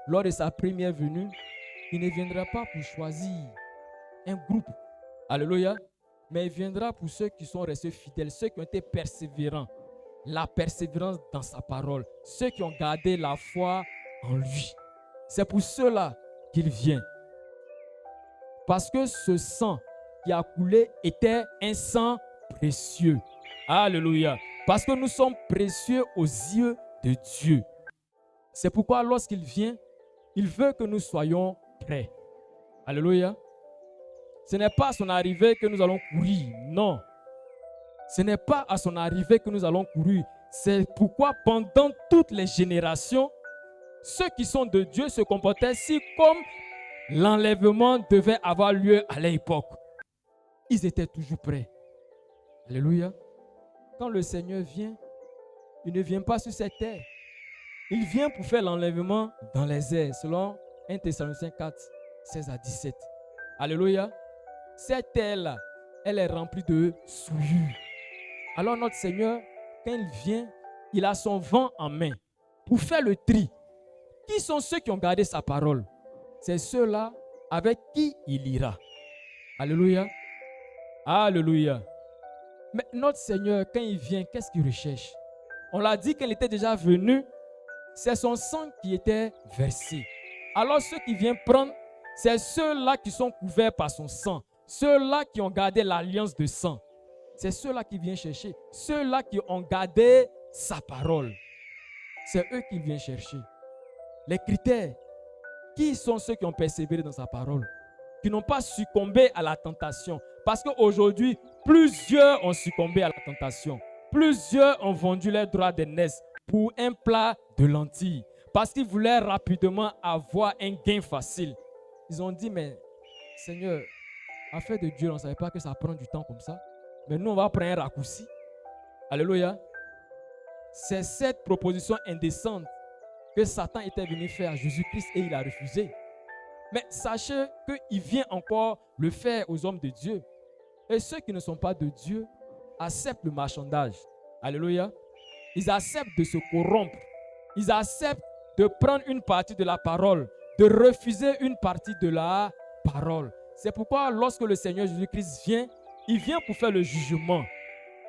lors de sa première venue, il ne viendra pas pour choisir un groupe. Alléluia. Mais il viendra pour ceux qui sont restés fidèles, ceux qui ont été persévérants. La persévérance dans sa parole. Ceux qui ont gardé la foi en lui. C'est pour ceux-là qu'il vient. Parce que ce sang qui a coulé était un sang précieux. Alléluia. Parce que nous sommes précieux aux yeux de Dieu. C'est pourquoi lorsqu'il vient, il veut que nous soyons prêts. Alléluia. Ce n'est pas à son arrivée que nous allons courir. Non. Ce n'est pas à son arrivée que nous allons courir. C'est pourquoi pendant toutes les générations, ceux qui sont de Dieu se comportaient si comme l'enlèvement devait avoir lieu à l'époque. Ils étaient toujours prêts. Alléluia. Quand le Seigneur vient, il ne vient pas sur cette terre. Il vient pour faire l'enlèvement dans les airs, selon 1 Thessaloniciens 4, 16 à 17. Alléluia. Cette terre-là, elle est remplie de souillure. Alors notre Seigneur, quand il vient, il a son vent en main pour faire le tri. Qui sont ceux qui ont gardé sa parole? C'est ceux-là avec qui il ira. Alléluia. Alléluia. Mais notre Seigneur, quand il vient, qu'est-ce qu'il recherche? On l'a dit qu'il était déjà venu. C'est son sang qui était versé. Alors ceux qui viennent prendre, c'est ceux-là qui sont couverts par son sang. Ceux-là qui ont gardé l'alliance de sang. C'est ceux-là qui viennent chercher. Ceux-là qui ont gardé sa parole. C'est eux qu'il vient chercher. Les critères. Qui sont ceux qui ont persévéré dans sa parole? Qui n'ont pas succombé à la tentation. Parce qu'aujourd'hui, plusieurs ont succombé à la tentation. Plusieurs ont vendu leurs droits d'aînesse pour un plat de lentilles. Parce qu'ils voulaient rapidement avoir un gain facile. Ils ont dit, mais Seigneur, affaire de Dieu, on ne savait pas que ça prend du temps comme ça. Mais nous, on va prendre un raccourci. Alléluia. C'est cette proposition indécente que Satan était venu faire à Jésus-Christ et il a refusé. Mais sachez qu'il vient encore le faire aux hommes de Dieu. Et ceux qui ne sont pas de Dieu acceptent le marchandage. Alléluia. Ils acceptent de se corrompre. Ils acceptent de prendre une partie de la parole, de refuser une partie de la parole. C'est pourquoi lorsque le Seigneur Jésus-Christ vient, il vient pour faire le jugement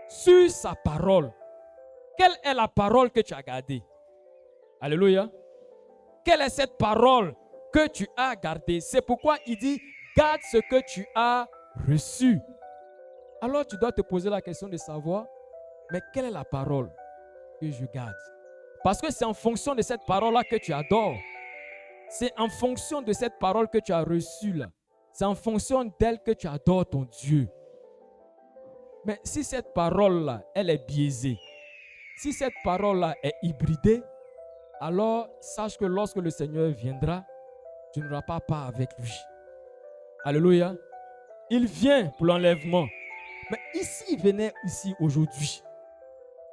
sur sa parole. Quelle est la parole que tu as gardée? Alléluia. Quelle est cette parole que tu as gardée? C'est pourquoi il dit, garde ce que tu as reçu. Alors tu dois te poser la question de savoir, mais quelle est la parole que je garde? Parce que c'est en fonction de cette parole-là que tu adores. C'est en fonction de cette parole que tu as reçue là. C'est en fonction d'elle que tu adores ton Dieu. Mais si cette parole-là, elle est biaisée, si cette parole-là est hybridée, alors sache que lorsque le Seigneur viendra, tu n'auras pas part avec lui. Alléluia. Il vient pour l'enlèvement. Mais s'il venait ici aujourd'hui,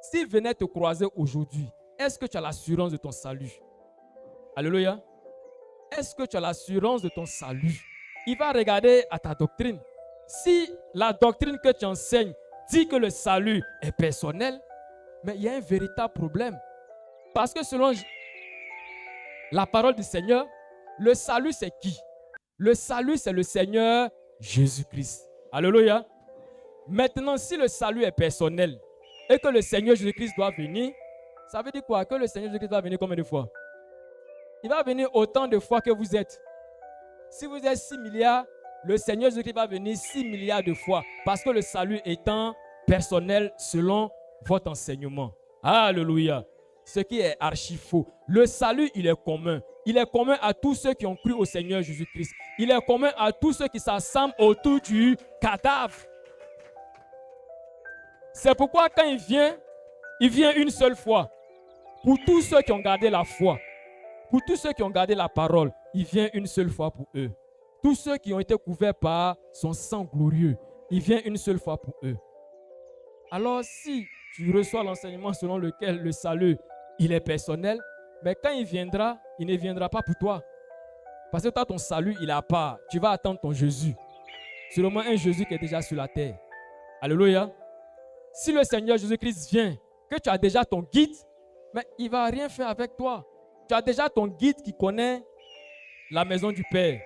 s'il venait te croiser aujourd'hui, est-ce que tu as l'assurance de ton salut? Alléluia. Est-ce que tu as l'assurance de ton salut? Il va regarder à ta doctrine. Si la doctrine que tu enseignes dit que le salut est personnel, mais il y a un véritable problème. Parce que selon la parole du Seigneur, le salut c'est qui? Le salut c'est le Seigneur Jésus-Christ. Alléluia. Maintenant, si le salut est personnel et que le Seigneur Jésus-Christ doit venir, ça veut dire quoi? Que le Seigneur Jésus-Christ va venir combien de fois? Il va venir autant de fois que vous êtes. Si vous êtes 6 milliards, le Seigneur Jésus-Christ va venir 6 milliards de fois parce que le salut étant personnel selon votre enseignement. Alléluia. Ce qui est archi faux. Le salut, il est commun. Il est commun à tous ceux qui ont cru au Seigneur Jésus-Christ. Il est commun à tous ceux qui s'assemblent autour du cadavre. C'est pourquoi quand il vient une seule fois. Pour tous ceux qui ont gardé la foi, pour tous ceux qui ont gardé la parole, il vient une seule fois pour eux. Tous ceux qui ont été couverts par son sang glorieux, il vient une seule fois pour eux. Alors si tu reçois l'enseignement selon lequel le salut, il est personnel, mais quand il viendra, il ne viendra pas pour toi. Parce que toi, ton salut, il est à part. Tu vas attendre ton Jésus. Seulement un Jésus qui est déjà sur la terre. Alléluia. Si le Seigneur Jésus-Christ vient, que tu as déjà ton guide, mais il ne va rien faire avec toi. Tu as déjà ton guide qui connaît la maison du Père.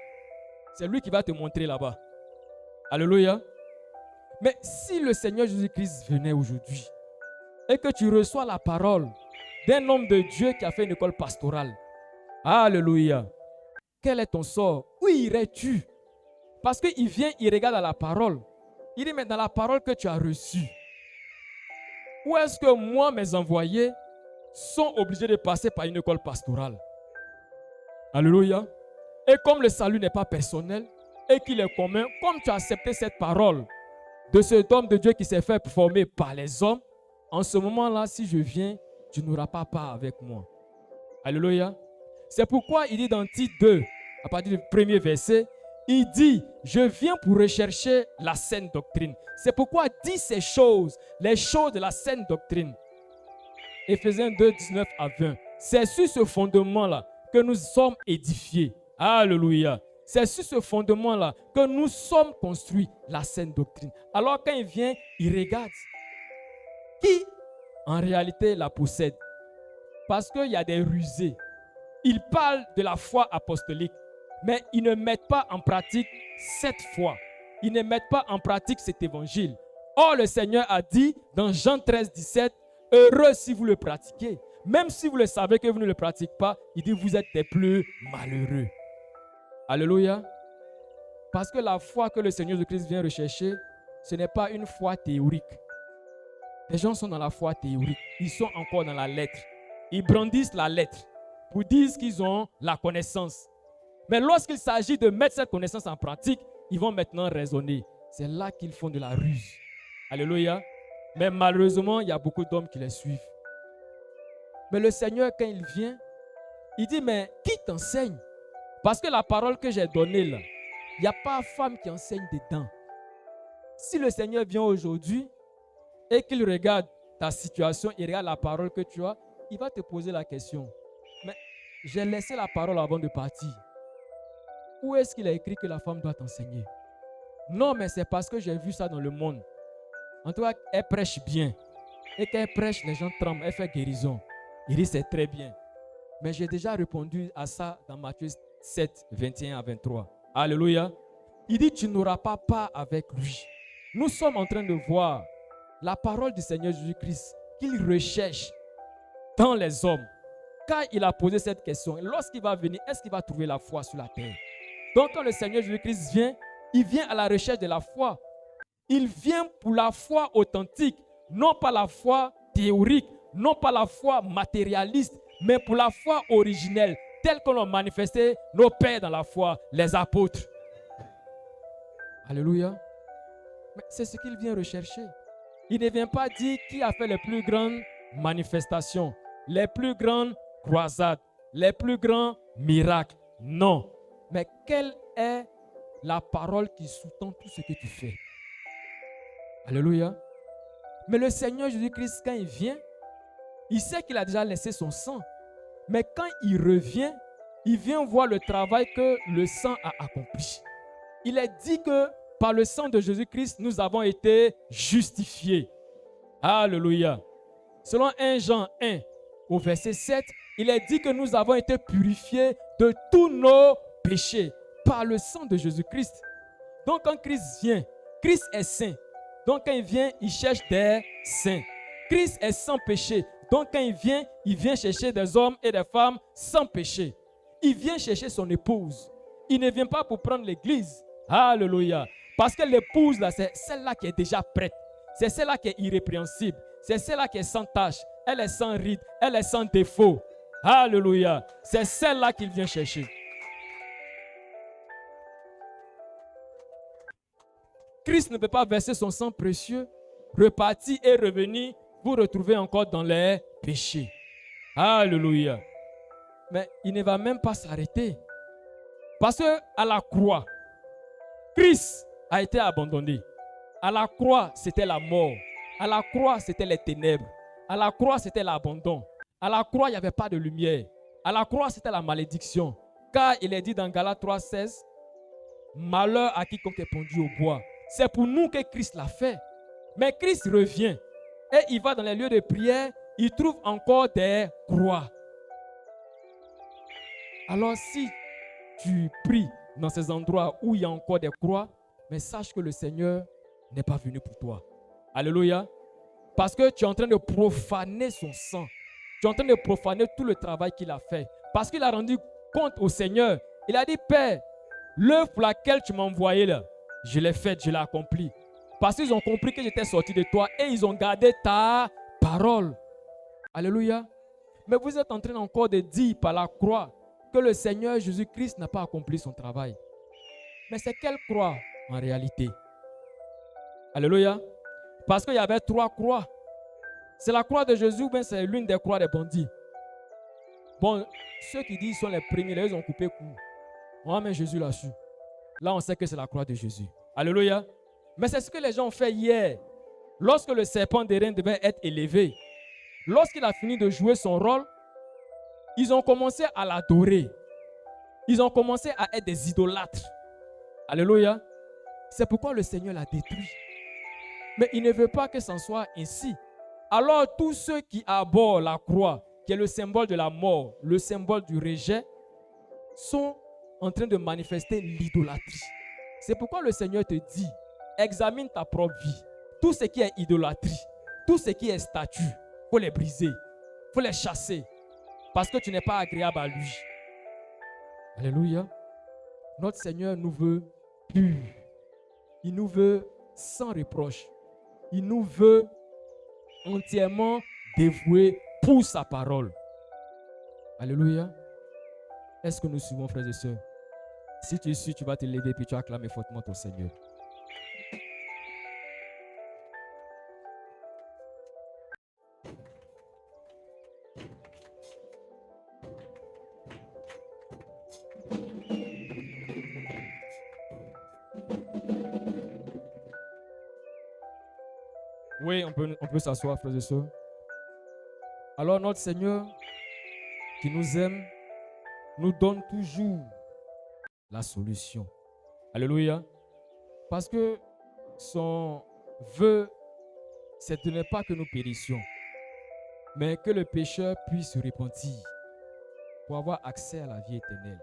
C'est lui qui va te montrer là-bas. Alléluia. Mais si le Seigneur Jésus-Christ venait aujourd'hui et que tu reçois la parole d'un homme de Dieu qui a fait une école pastorale, alléluia, quel est ton sort? Où irais-tu? Parce qu'il vient, il regarde dans la parole. Il dit, mais dans la parole que tu as reçue, où est-ce que moi, mes envoyés, sont obligés de passer par une école pastorale? Alléluia. Et comme le salut n'est pas personnel et qu'il est commun, comme tu as accepté cette parole de cet homme de Dieu qui s'est fait former par les hommes, en ce moment-là, si je viens, tu n'auras pas part avec moi. Alléluia. C'est pourquoi il dit dans Tite 2, à partir du premier verset, il dit, je viens pour rechercher la saine doctrine. C'est pourquoi dit ces choses, les choses de la saine doctrine. Éphésiens 2, 19 à 20. C'est sur ce fondement-là que nous sommes édifiés. Alléluia. C'est sur ce fondement-là que nous sommes construits, la saine doctrine. Alors quand il vient, il regarde qui en réalité la possède. Parce qu'il y a des rusés. Ils parlent de la foi apostolique, mais ils ne mettent pas en pratique cette foi. Ils ne mettent pas en pratique cet évangile. Or, le Seigneur a dit dans Jean 13, 17, « Heureux si vous le pratiquez. » Même si vous le savez que vous ne le pratiquez pas, il dit « Vous êtes les plus malheureux. » Alléluia. Parce que la foi que le Seigneur Jésus-Christ vient rechercher, ce n'est pas une foi théorique. Les gens sont dans la foi théorique. Ils sont encore dans la lettre. Ils brandissent la lettre pour dire qu'ils ont la connaissance. Mais lorsqu'il s'agit de mettre cette connaissance en pratique, ils vont maintenant raisonner. C'est là qu'ils font de la ruse. Alléluia. Mais malheureusement, il y a beaucoup d'hommes qui les suivent. Mais le Seigneur, quand il vient, il dit, mais qui t'enseigne? Parce que la parole que j'ai donnée là, il n'y a pas femme qui enseigne dedans. Si le Seigneur vient aujourd'hui et qu'il regarde ta situation, il regarde la parole que tu as, il va te poser la question. Mais j'ai laissé la parole avant de partir. Où est-ce qu'il a écrit que la femme doit t'enseigner? Non, mais c'est parce que j'ai vu ça dans le monde. En tout cas, elle prêche bien. Et quand elle prêche, les gens tremblent, elle fait guérison. Il dit, c'est très bien. Mais j'ai déjà répondu à ça dans Matthieu 7, 21 à 23. Alléluia. Il dit, tu n'auras pas part avec lui. Nous sommes en train de voir la parole du Seigneur Jésus-Christ qu'il recherche dans les hommes. Quand il a posé cette question, lorsqu'il va venir, est-ce qu'il va trouver la foi sur la terre? Donc quand le Seigneur Jésus-Christ vient, il vient à la recherche de la foi. Il vient pour la foi authentique, non pas la foi théorique, non pas la foi matérialiste, mais pour la foi originelle, telle que l'ont manifesté nos pères dans la foi, les apôtres. Alléluia. Mais c'est ce qu'il vient rechercher. Il ne vient pas dire qui a fait les plus grandes manifestations, les plus grandes croisades, les plus grands miracles. Non. Mais quelle est la parole qui sous-tend tout ce que tu fais? Alléluia. Mais le Seigneur Jésus-Christ, quand il vient, il sait qu'il a déjà laissé son sang. Mais quand il revient, il vient voir le travail que le sang a accompli. Il est dit que par le sang de Jésus-Christ, nous avons été justifiés. Alléluia. Selon 1 Jean 1, au verset 7, il est dit que nous avons été purifiés de tous nos péchés par le sang de Jésus-Christ. Donc quand Christ vient, Christ est saint. Donc quand il vient, il cherche des saints. Christ est sans péché. Donc quand il vient chercher des hommes et des femmes sans péché. Il vient chercher son épouse. Il ne vient pas pour prendre l'église. Alléluia. Parce que l'épouse, là, c'est celle-là qui est déjà prête. C'est celle-là qui est irrépréhensible. C'est celle-là qui est sans tache. Elle est sans ride. Elle est sans défaut. Alléluia. C'est celle-là qu'il vient chercher. Christ ne peut pas verser son sang précieux, repartir et revenir, vous retrouver encore dans les péchés. Alléluia. Mais il ne va même pas s'arrêter. Parce qu'à la croix, Christ a été abandonné. À la croix, c'était la mort. À la croix, c'était les ténèbres. À la croix, c'était l'abandon. À la croix, il n'y avait pas de lumière. À la croix, c'était la malédiction. Car il est dit dans Galates 3,16, malheur à quiconque est pendu au bois. C'est pour nous que Christ l'a fait. Mais Christ revient et il va dans les lieux de prière, il trouve encore des croix. Alors si tu pries dans ces endroits où il y a encore des croix, mais sache que le Seigneur n'est pas venu pour toi. Alléluia. Parce que tu es en train de profaner son sang. Tu es en train de profaner tout le travail qu'il a fait. Parce qu'il a rendu compte au Seigneur. Il a dit, Père, l'œuvre pour laquelle tu m'as envoyé là, je l'ai faite, je l'ai accomplie. Parce qu'ils ont compris que j'étais sorti de toi et ils ont gardé ta parole. Alléluia. Mais vous êtes en train encore de dire par la croix que le Seigneur Jésus-Christ n'a pas accompli son travail. Mais c'est quelle croix en réalité? Alléluia. Parce qu'il y avait 3 croix. C'est la croix de Jésus ou bien c'est l'une des croix des bandits? Bon, ceux qui disent sont les premiers, là, ils ont coupé court. On va mettre Jésus là-dessus. Là, on sait que c'est la croix de Jésus. Alléluia. Mais c'est ce que les gens ont fait hier. Lorsque le serpent d'airain devait être élevé, lorsqu'il a fini de jouer son rôle, ils ont commencé à l'adorer. Ils ont commencé à être des idolâtres. Alléluia. C'est pourquoi le Seigneur l'a détruit. Mais il ne veut pas que ça soit ainsi. Alors tous ceux qui abhorrent la croix, qui est le symbole de la mort, le symbole du rejet, sont en train de manifester l'idolâtrie. C'est pourquoi le Seigneur te dit, examine ta propre vie. Tout ce qui est idolâtrie, tout ce qui est statue, il faut les briser, il faut les chasser, parce que tu n'es pas agréable à lui. Alléluia. Notre Seigneur nous veut purs. Il nous veut sans reproche. Il nous veut entièrement dévoués pour sa parole. Alléluia. Est-ce que nous suivons, frères et sœurs? Si tu es sûr, tu vas te lever et tu vas acclamer fortement ton Seigneur. Oui, on peut s'asseoir, frères et sœurs. Alors notre Seigneur, qui nous aime, nous donne toujours la solution. Alléluia. Parce que son vœu, c'est de ne pas que nous périssions, mais que le pécheur puisse se repentir pour avoir accès à la vie éternelle.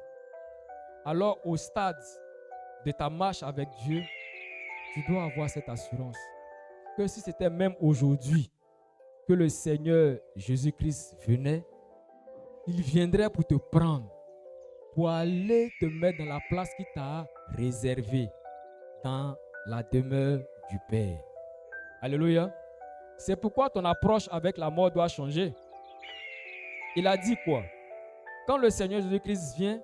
Alors au stade de ta marche avec Dieu, tu dois avoir cette assurance que si c'était même aujourd'hui que le Seigneur Jésus-Christ venait, il viendrait pour te prendre, pour aller te mettre dans la place qu'il t'a réservée, dans la demeure du Père. Alléluia. C'est pourquoi ton approche avec la mort doit changer. Il a dit quoi? Quand le Seigneur Jésus-Christ vient,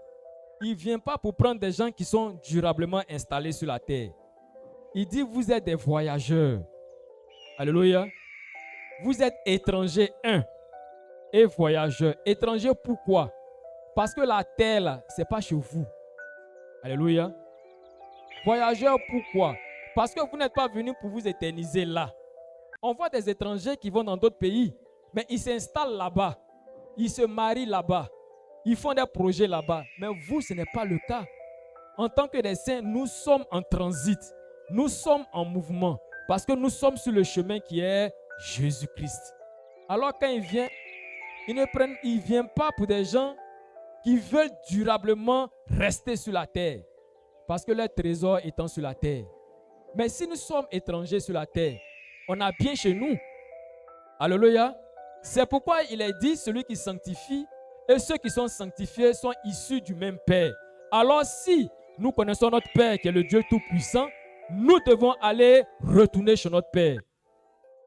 il ne vient pas pour prendre des gens qui sont durablement installés sur la terre. Il dit, vous êtes des voyageurs. Alléluia. Vous êtes étrangers, et voyageurs. Étrangers, pourquoi? Parce que la terre, là, ce n'est pas chez vous. Alléluia. Voyageurs, pourquoi? Parce que vous n'êtes pas venus pour vous éterniser là. On voit des étrangers qui vont dans d'autres pays, mais ils s'installent là-bas. Ils se marient là-bas. Ils font des projets là-bas. Mais vous, ce n'est pas le cas. En tant que des saints, nous sommes en transit. Nous sommes en mouvement. Parce que nous sommes sur le chemin qui est Jésus-Christ. Alors quand il vient, il ne vient pas pour des gens qui veulent durablement rester sur la terre. Parce que leur trésor étant sur la terre. Mais si nous sommes étrangers sur la terre, on a bien chez nous. Alléluia. C'est pourquoi il est dit, celui qui sanctifie et ceux qui sont sanctifiés sont issus du même Père. Alors si nous connaissons notre Père qui est le Dieu Tout-Puissant, nous devons aller retourner chez notre Père.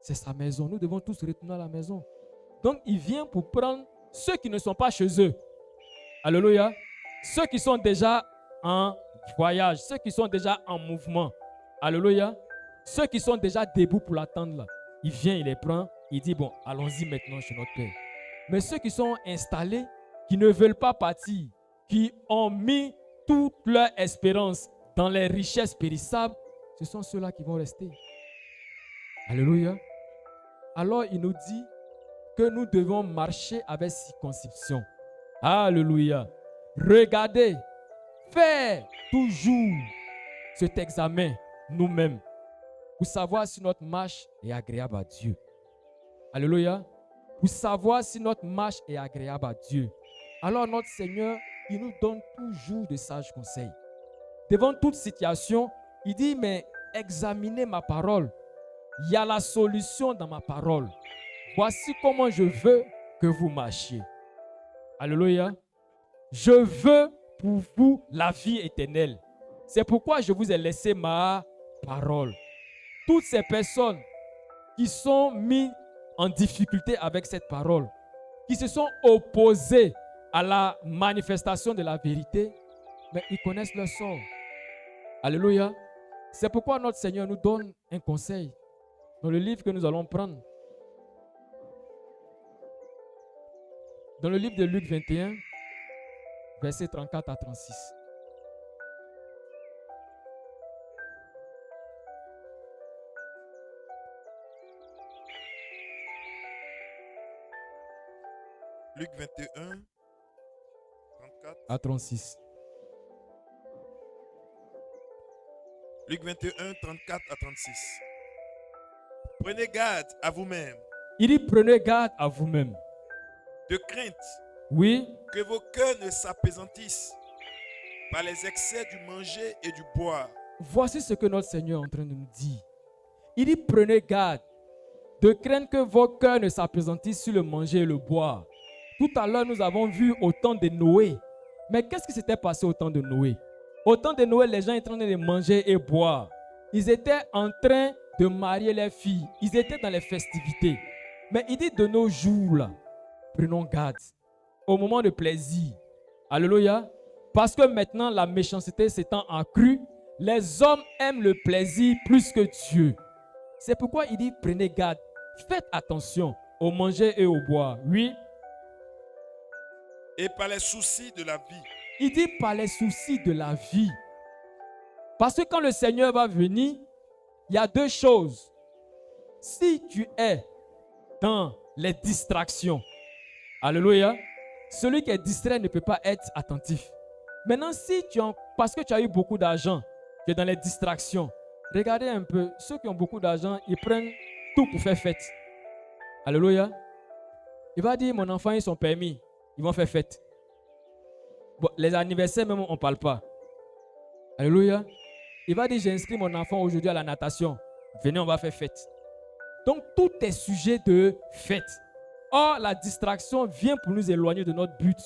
C'est sa maison. Nous devons tous retourner à la maison. Donc il vient pour prendre ceux qui ne sont pas chez eux. Alléluia. Ceux qui sont déjà en voyage, ceux qui sont déjà en mouvement. Alléluia. Ceux qui sont déjà debout pour l'attendre là. Il vient, il les prend, il dit bon, allons-y maintenant chez notre Père. Mais ceux qui sont installés, qui ne veulent pas partir, qui ont mis toute leur espérance dans les richesses périssables, ce sont ceux-là qui vont rester. Alléluia. Alors il nous dit que nous devons marcher avec circonspection. Alléluia. Regardez, faire toujours cet examen nous-mêmes pour savoir si notre marche est agréable à Dieu. Alléluia. Pour savoir si notre marche est agréable à Dieu. Alors notre Seigneur, il nous donne toujours de sages conseils. Devant toute situation, il dit, mais examinez ma parole. Il y a la solution dans ma parole. Voici comment je veux que vous marchiez. Alléluia. Je veux pour vous la vie éternelle. C'est pourquoi je vous ai laissé ma parole. Toutes ces personnes qui sont mises en difficulté avec cette parole, qui se sont opposées à la manifestation de la vérité, mais ils connaissent leur sort. Alléluia. C'est pourquoi notre Seigneur nous donne un conseil dans le livre que nous allons prendre. Dans le livre de Luc 21, versets 34 à 36. Luc 21, 34. À 36. Luc 21, 34 à 36. Prenez garde à vous-même, Il dit, prenez garde à vous-même. de crainte Oui, que vos cœurs ne s'apesantissent par les excès du manger et du boire. voici ce que notre Seigneur est en train de nous dire. Il dit, prenez garde de craindre que vos cœurs ne s'appesantissent sur le manger et le boire. Tout à l'heure, nous avons vu au temps de Noé. Mais qu'est-ce qui s'était passé au temps de Noé? Au temps de Noé, les gens étaient en train de manger et boire. Ils étaient en train de marier leurs filles. Ils étaient dans les festivités. Mais il dit de nos jours, là, prenons garde. Au moment de plaisir. Alléluia. Parce que maintenant, la méchanceté s'étant accrue, les hommes aiment le plaisir plus que Dieu. C'est pourquoi il dit, prenez garde. Faites attention au manger et au boire. Oui. Et par les soucis de la vie. Il dit par les soucis de la vie. Parce que quand le Seigneur va venir, il y a deux choses. Si tu es dans les distractions, alléluia, celui qui est distrait ne peut pas être attentif. Maintenant, si parce que tu as eu beaucoup d'argent, tu es dans les distractions, regardez un peu, ceux qui ont beaucoup d'argent, ils prennent tout pour faire fête. Alléluia. Il va dire, mon enfant, ils sont permis, ils vont faire fête. Bon, les anniversaires, même, on ne parle pas. Alléluia. Il va dire, j'ai inscrit mon enfant aujourd'hui à la natation. Venez, on va faire fête. Donc, tout est sujet de fête. Or, la distraction vient pour nous éloigner de notre but.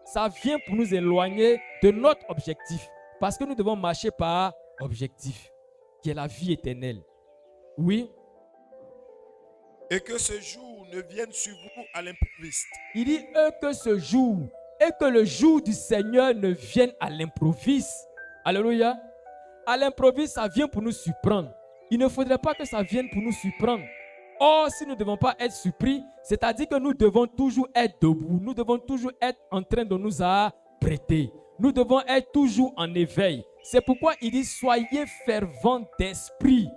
Ça vient pour nous éloigner de notre objectif. Parce que nous devons marcher par objectif, qui est la vie éternelle. Oui. Et que ce jour ne vienne sur vous à l'improviste. Il dit que ce jour et que le jour du Seigneur ne vienne à l'improviste. Alléluia. À l'improviste, ça vient pour nous surprendre. Il ne faudrait pas que ça vienne pour nous surprendre. Or, si nous ne devons pas être surpris, c'est-à-dire que nous devons toujours être debout. Nous devons toujours être en train de nous apprêter. Nous devons être toujours en éveil. C'est pourquoi il dit, soyez fervents d'esprit.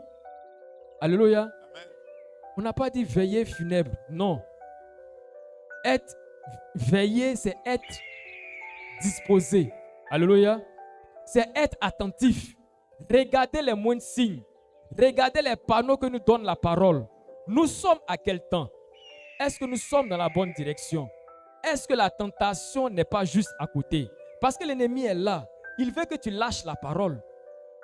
Alléluia. Amen. On n'a pas dit veiller funèbre. Non. Veiller, c'est être disposé. Alléluia. C'est être attentif. Regardez les moindres signes. Regardez les panneaux que nous donne la parole. Nous sommes à quel temps? Est-ce que nous sommes dans la bonne direction? Est-ce que la tentation n'est pas juste à côté? Parce que l'ennemi est là. Il veut que tu lâches la parole.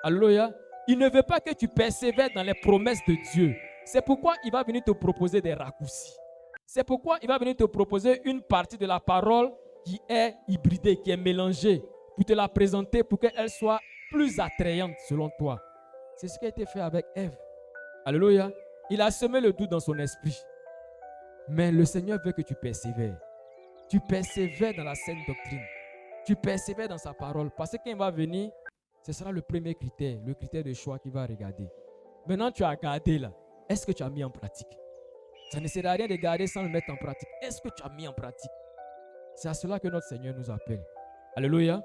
Alléluia. Il ne veut pas que tu persévères dans les promesses de Dieu. C'est pourquoi il va venir te proposer des raccourcis. C'est pourquoi il va venir te proposer une partie de la parole qui est hybridée, qui est mélangée, pour te la présenter, pour qu'elle soit plus attrayante selon toi. C'est ce qui a été fait avec Ève. Alléluia. Il a semé le doute dans son esprit. Mais le Seigneur veut que tu persévères. Tu persévères dans la saine doctrine. Tu persévères dans sa parole. Parce que quand il va venir, ce sera le premier critère, le critère de choix qu'il va regarder. Maintenant, tu as gardé là. Est-ce que tu as mis en pratique? Ça ne sert à rien de garder sans le mettre en pratique. Est-ce que tu as mis en pratique? C'est à cela que notre Seigneur nous appelle. Alléluia.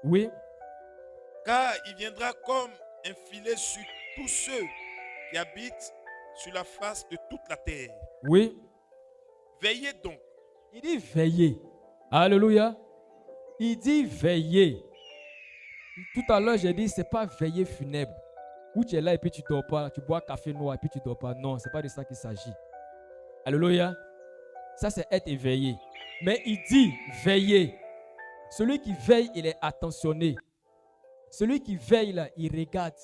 Oui. Car il viendra comme un filet sur tous ceux qui habitent sur la face de toute la terre. Oui. Veillez donc. Il dit veillez. Alléluia. Il dit veillez. Tout à l'heure, j'ai dit, ce n'est pas veiller funèbre. Où tu es là et puis tu ne dors pas. Tu bois café noir et puis tu ne dors pas. Non, ce n'est pas de ça qu'il s'agit. Alléluia. Ça, c'est être éveillé. Mais il dit veillez. Celui qui veille, il est attentionné. Celui qui veille là, il regarde.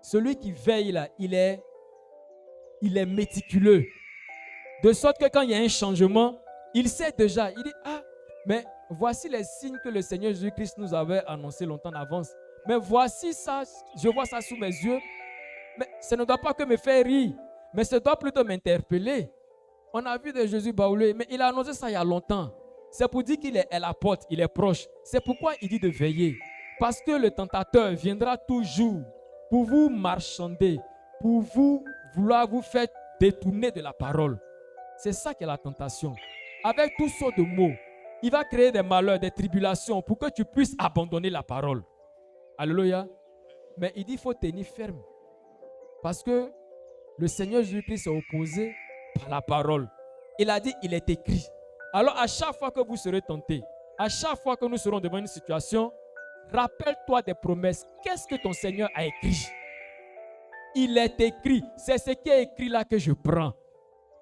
Celui qui veille là, il est méticuleux. De sorte que quand il y a un changement, il sait déjà. Il dit, ah, mais voici les signes que le Seigneur Jésus-Christ nous avait annoncés longtemps en avance. Mais voici ça, je vois ça sous mes yeux. Mais ça ne doit pas que me faire rire, mais ça doit plutôt m'interpeller. On a vu de Jésus baoulé, mais il a annoncé ça il y a longtemps. C'est pour dire qu'il est à la porte, il est proche. C'est pourquoi il dit de veiller. Parce que le tentateur viendra toujours pour vous marchander, pour vouloir vous faire détourner de la parole. C'est ça qui est la tentation. Avec toutes sortes de mots, il va créer des malheurs, des tribulations pour que tu puisses abandonner la parole. Alléluia. Mais il dit qu'il faut tenir ferme. Parce que le Seigneur Jésus-Christ s'est opposé par la parole. Il a dit, il est écrit. Alors à chaque fois que vous serez tentés, à chaque fois que nous serons devant une situation, rappelle-toi des promesses. Qu'est-ce que ton Seigneur a écrit? Il est écrit. C'est ce qui est écrit là que je prends.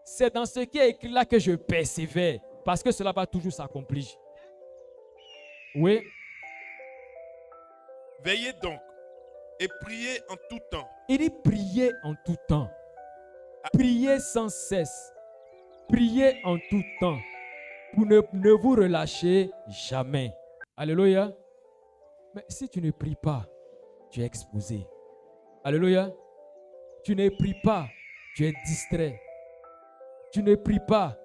C'est dans ce qui est écrit là que je persévère. Parce que cela va toujours s'accomplir. Oui. Veillez donc et priez en tout temps. Il dit priez en tout temps. Priez sans cesse. Priez en tout temps. Pour ne vous relâchez jamais. Alléluia. Mais si tu ne pries pas, tu es exposé. Alléluia. Tu ne pries pas, tu es distrait. Tu ne pries pas,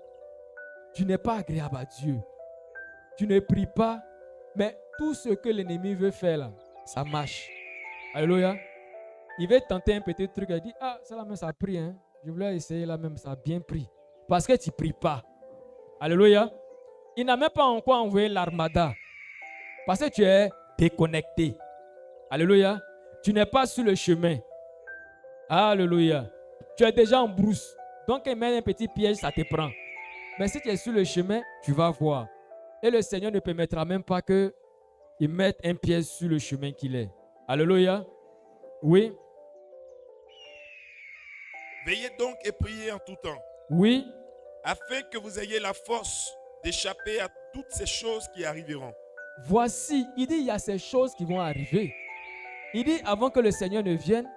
tu n'es pas agréable à Dieu. Tu ne pries pas, mais tout ce que l'ennemi veut faire là, ça marche. Alléluia. Il veut tenter un petit truc, il dit, ah, ça là même ça a pris, hein. Je voulais essayer là même, ça a bien pris. Parce que tu ne pries pas. Alléluia. Il n'a même pas encore envoyé l'armada. Parce que tu es déconnecté. Alléluia. Tu n'es pas sur le chemin. Alléluia. Tu es déjà en brousse. Donc, il met un petit piège, ça te prend. Mais si tu es sur le chemin, tu vas voir. Et le Seigneur ne permettra même pas qu'il mette un piège sur le chemin qu'il est. Alléluia. Oui. Veillez donc et priez en tout temps, Oui. afin que vous ayez la force d'échapper à toutes ces choses qui arriveront. Voici, il dit, il y a ces choses qui vont arriver. Il dit, avant que le Seigneur ne vienne,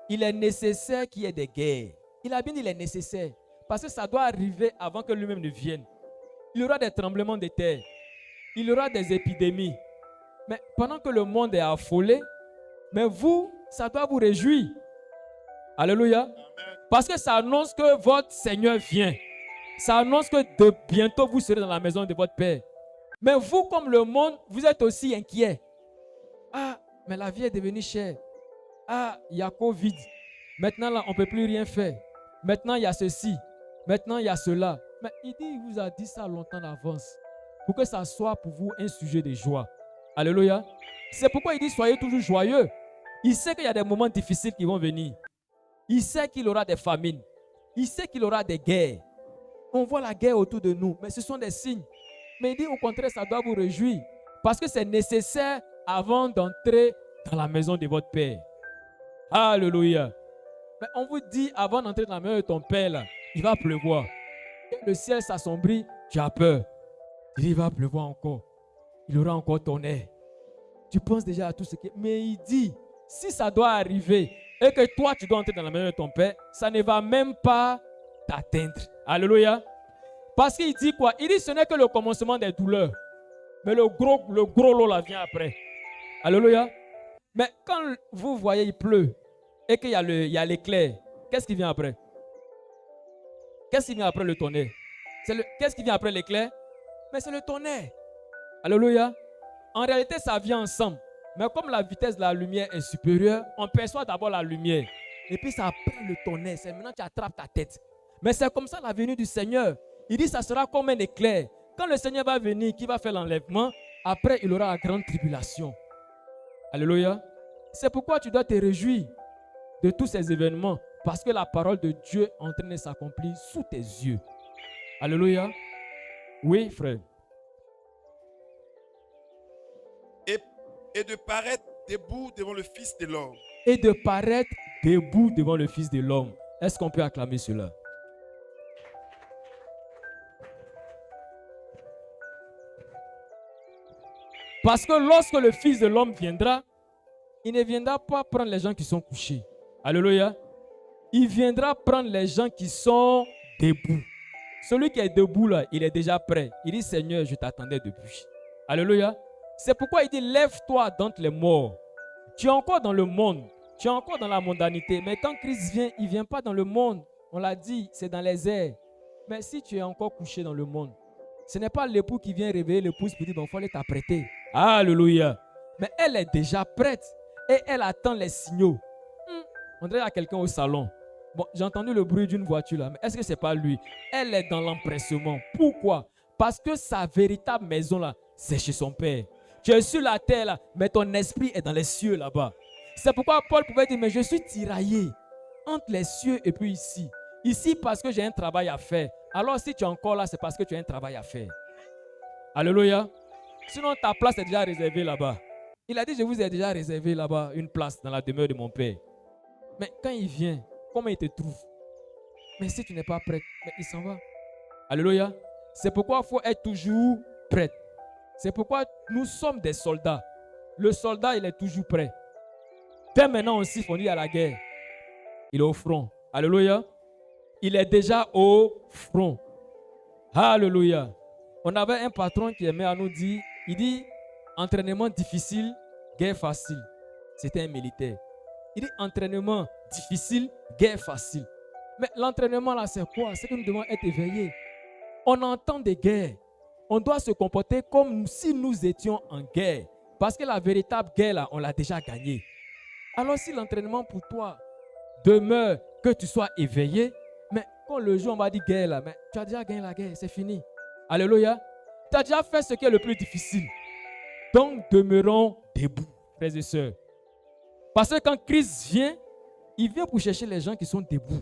il est nécessaire qu'il y ait des guerres. Il a bien dit, il est nécessaire. Parce que ça doit arriver avant que lui-même ne vienne. Il y aura des tremblements de terre. Il y aura des épidémies. Mais pendant que le monde est affolé, mais vous, ça doit vous réjouir. Alléluia. Amen. Parce que ça annonce que votre Seigneur vient. Ça annonce que de bientôt vous serez dans la maison de votre Père. Mais vous, comme le monde, vous êtes aussi inquiets. Ah, mais la vie est devenue chère. Ah, il y a Covid. Maintenant, là, on ne peut plus rien faire. Maintenant, il y a ceci. Maintenant, il y a cela. Mais il dit, il vous a dit ça longtemps d'avance. Pour que ça soit pour vous un sujet de joie. Alléluia. C'est pourquoi il dit, soyez toujours joyeux. Il sait qu'il y a des moments difficiles qui vont venir. Il sait qu'il y aura des famines. Il sait qu'il y aura des guerres. On voit la guerre autour de nous, mais ce sont des signes. Mais il dit, au contraire, ça doit vous réjouir. Parce que c'est nécessaire avant d'entrer dans la maison de votre Père. Alléluia. Mais on vous dit, avant d'entrer dans la maison de ton Père, là, il va pleuvoir. Et le ciel s'assombrit, tu as peur. Tu dis, il va pleuvoir encore. Il y aura encore tonnerre. Tu penses déjà à tout ce qui... Mais il dit, si ça doit arriver et que toi, tu dois entrer dans la maison de ton Père, ça ne va même pas t'atteindre. Alléluia. Parce qu'il dit quoi? Il dit, ce n'est que le commencement des douleurs. Mais le gros lot là vient après. Alléluia. Mais quand vous voyez, il pleut et qu'il y a l'éclair, qu'est-ce qui vient après? Qu'est-ce qui vient après le tonnerre? Qu'est-ce qui vient après l'éclair? Mais c'est le tonnerre. Alléluia. En réalité, ça vient ensemble. Mais comme la vitesse de la lumière est supérieure, on perçoit d'abord la lumière. Et puis ça prend le tonnerre. C'est maintenant que tu attrapes ta tête. Mais c'est comme ça la venue du Seigneur. Il dit ça sera comme un éclair. Quand le Seigneur va venir, qui va faire l'enlèvement, après il aura la grande tribulation. Alléluia. C'est pourquoi tu dois te réjouir de tous ces événements. Parce que la parole de Dieu est en train de s'accomplir sous tes yeux. Alléluia. Oui, frère. Et de paraître debout devant le Fils de l'homme. Et de paraître debout devant le Fils de l'homme. Est-ce qu'on peut acclamer cela? Parce que lorsque le Fils de l'homme viendra, il ne viendra pas prendre les gens qui sont couchés. Alléluia. Il viendra prendre les gens qui sont debout. Celui qui est debout là, il est déjà prêt. Il dit, Seigneur, je t'attendais depuis. Alléluia. C'est pourquoi il dit, lève-toi d'entre les morts. Tu es encore dans le monde. Tu es encore dans la mondanité. Mais quand Christ vient, il ne vient pas dans le monde. On l'a dit, c'est dans les airs. Mais si tu es encore couché dans le monde, ce n'est pas l'époux qui vient réveiller l'épouse pour dire, bon, il faut aller t'apprêter. Alléluia. Mais elle est déjà prête et elle attend les signaux. On dirait qu'il y a quelqu'un au salon. Bon, j'ai entendu le bruit d'une voiture là, mais est-ce que ce n'est pas lui? Elle est dans l'empressement. Pourquoi? Parce que sa véritable maison là, c'est chez son Père. Tu es sur la terre là, mais ton esprit est dans les cieux là-bas. C'est pourquoi Paul pouvait dire, mais je suis tiraillé entre les cieux et puis ici. Ici parce que j'ai un travail à faire. Alors si tu es encore là, c'est parce que tu as un travail à faire. Alléluia. Sinon ta place est déjà réservée là-bas. Il a dit, je vous ai déjà réservé là-bas une place dans la demeure de mon Père. Mais quand il vient, comment il te trouve? Mais si tu n'es pas prêt, mais il s'en va. Alléluia. C'est pourquoi il faut être toujours prêt. C'est pourquoi nous sommes des soldats. Le soldat, il est toujours prêt. Dès maintenant aussi, on dit à la guerre. Il est au front. Alléluia. Il est déjà au front. Alléluia. On avait un patron qui aimait à nous dire, il dit, entraînement difficile, guerre facile. C'était un militaire. Il dit, entraînement difficile, guerre facile. Mais l'entraînement là, c'est quoi? C'est que nous devons être éveillés. On entend des guerres. On doit se comporter comme si nous étions en guerre. Parce que la véritable guerre là, on l'a déjà gagnée. Alors si l'entraînement pour toi demeure que tu sois éveillé, mais quand le jour on va dire guerre là, mais tu as déjà gagné la guerre, c'est fini. Alléluia. Tu as déjà fait ce qui est le plus difficile. Donc demeurons debout, frères et sœurs. Parce que quand Christ vient, il vient pour chercher les gens qui sont debout.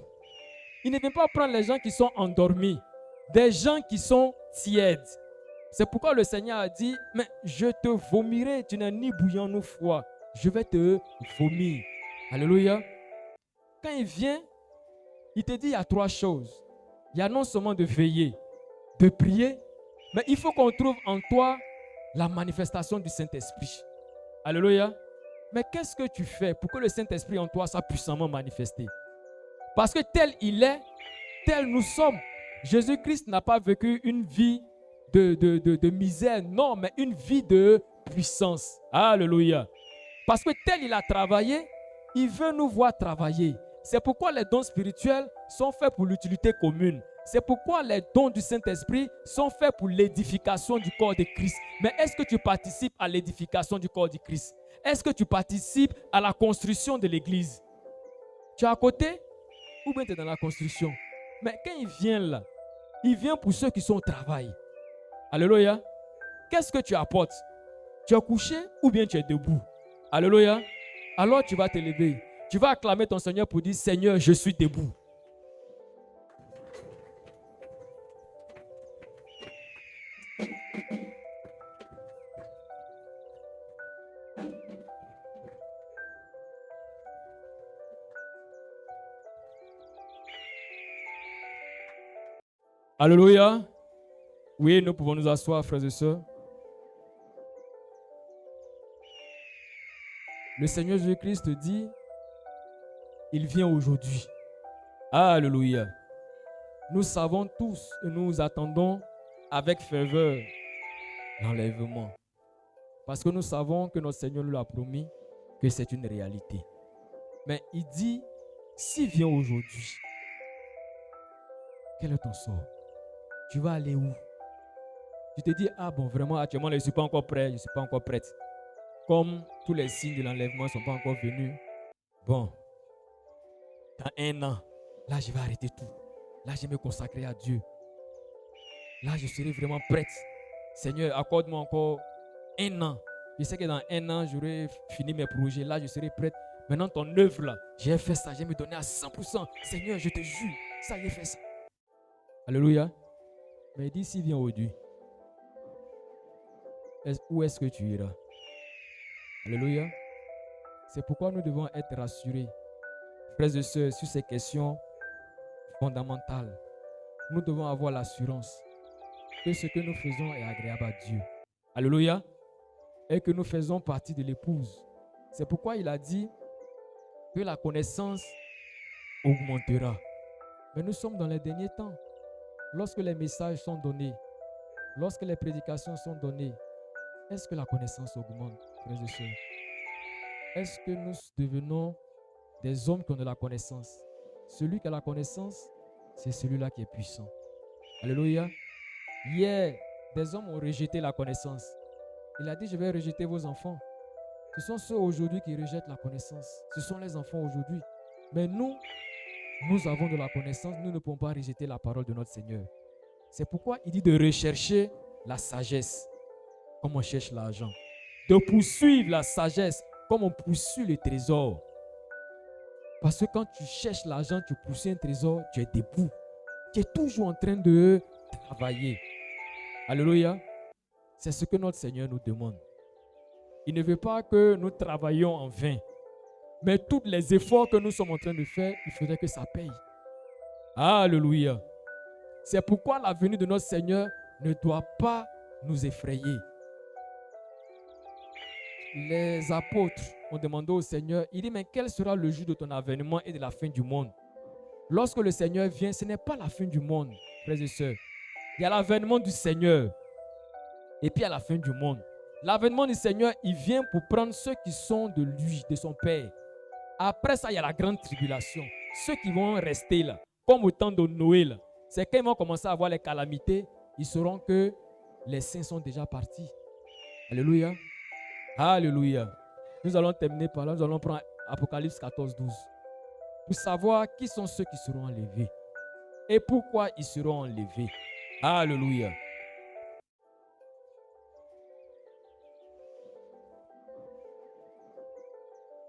Il ne vient pas prendre les gens qui sont endormis, des gens qui sont tièdes. C'est pourquoi le Seigneur a dit, mais je te vomirai, tu n'es ni bouillant ni froid. Je vais te vomir. Alléluia. Quand il vient, il te dit il y a trois choses. Il y a non seulement de veiller, de prier, mais il faut qu'on trouve en toi la manifestation du Saint-Esprit. Alléluia. Mais qu'est-ce que tu fais pour que le Saint-Esprit en toi soit puissamment manifesté? Parce que tel il est, tel nous sommes. Jésus-Christ n'a pas vécu une vie de misère, non, mais une vie de puissance. Alléluia. Parce que tel il a travaillé, il veut nous voir travailler. C'est pourquoi les dons spirituels sont faits pour l'utilité commune. C'est pourquoi les dons du Saint-Esprit sont faits pour l'édification du corps de Christ. Mais est-ce que tu participes à l'édification du corps de Christ? Est-ce que tu participes à la construction de l'église? Tu es à côté ou bien tu es dans la construction? Mais quand il vient là, il vient pour ceux qui sont au travail. Alléluia. Qu'est-ce que tu apportes? Tu es couché ou bien tu es debout? Alléluia. Alors tu vas te lever. Tu vas acclamer ton Seigneur pour dire, Seigneur, je suis debout. Alléluia. Oui, nous pouvons nous asseoir, frères et sœurs. Le Seigneur Jésus-Christ dit, il vient aujourd'hui. Alléluia. Nous savons tous et nous attendons avec ferveur l'enlèvement. Parce que nous savons que notre Seigneur nous a promis que c'est une réalité. Mais il dit, s'il vient aujourd'hui, quel est ton sort? Tu vas aller où? Tu te dis, ah bon, vraiment, actuellement, je ne suis pas encore prêt, je ne suis pas encore prête. Comme tous les signes de l'enlèvement ne sont pas encore venus. Bon, dans 1 an, là, je vais arrêter tout. Là, je vais me consacrer à Dieu. Là, je serai vraiment prête. Seigneur, accorde-moi encore 1 an. Je sais que dans 1 an, j'aurai fini mes projets. Là, je serai prête. Maintenant, ton œuvre, là, j'ai fait ça, j'ai me donné à 100%. Seigneur, je te jure, ça, j'ai fait ça. Alléluia. Mais il dit, s'il vient aujourd'hui, où est-ce que tu iras? Alléluia. C'est pourquoi nous devons être rassurés, frères et sœurs, sur ces questions fondamentales. Nous devons avoir l'assurance que ce que nous faisons est agréable à Dieu. Alléluia. Et que nous faisons partie de l'épouse. C'est pourquoi il a dit que la connaissance augmentera. Mais nous sommes dans les derniers temps. Lorsque les messages sont donnés, lorsque les prédications sont données, est-ce que la connaissance augmente, frères et sœurs? est-ce que nous devenons des hommes qui ont de la connaissance? Celui qui a la connaissance, c'est celui-là qui est puissant. Alléluia. Hier, des hommes ont rejeté la connaissance. Il a dit, je vais rejeter vos enfants. Ce sont ceux aujourd'hui qui rejettent la connaissance. Ce sont les enfants aujourd'hui. Mais nous avons de la connaissance. Nous ne pouvons pas rejeter la parole de notre Seigneur. C'est pourquoi il dit de rechercher la sagesse comme on cherche l'argent. De poursuivre la sagesse comme on poursuit le trésor. Parce que quand tu cherches l'argent, tu poursuis un trésor, tu es debout. Tu es toujours en train de travailler. Alléluia. C'est ce que notre Seigneur nous demande. Il ne veut pas que nous travaillions en vain. Mais tous les efforts que nous sommes en train de faire, il faudrait que ça paye. Alléluia. C'est pourquoi la venue de notre Seigneur ne doit pas nous effrayer. Les apôtres ont demandé au Seigneur, il dit, mais quel sera le jour de ton avènement et de la fin du monde? Lorsque le Seigneur vient, ce n'est pas la fin du monde, frères et sœurs. Il y a l'avènement du Seigneur et puis il y a la fin du monde. L'avènement du Seigneur, il vient pour prendre ceux qui sont de lui, de son Père. Après ça, il y a la grande tribulation. Ceux qui vont rester là, comme au temps de Noé, là, c'est quand ils vont commencer à avoir les calamités, ils sauront que les saints sont déjà partis. Alléluia. Alléluia. Nous allons terminer par là. Nous allons prendre Apocalypse 14, 12. Pour savoir qui sont ceux qui seront enlevés et pourquoi ils seront enlevés. Alléluia.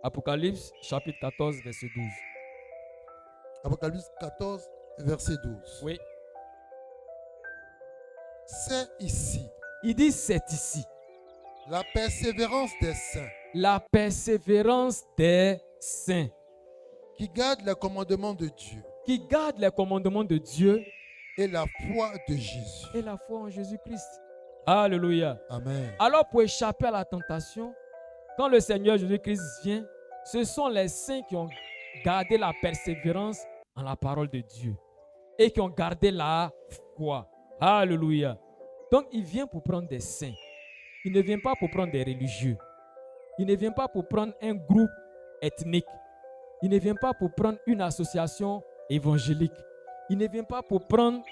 Apocalypse chapitre 14, verset 12. Apocalypse 14, verset 12. Oui. C'est ici Il dit c'est ici. la persévérance des saints La persévérance des saints qui gardent les commandements de Dieu qui gardent les commandements de Dieu et la foi de Jésus. et la foi en Jésus-Christ. Alléluia. Amen. Alors pour échapper à la tentation, quand le Seigneur Jésus-Christ vient, ce sont les saints qui ont gardé la persévérance en la parole de Dieu et qui ont gardé la foi. Alléluia. Donc il vient pour prendre des saints. Il ne vient pas pour prendre des religieux. Il ne vient pas pour prendre un groupe ethnique. Il ne vient pas pour prendre une association évangélique. Il ne vient pas pour prendre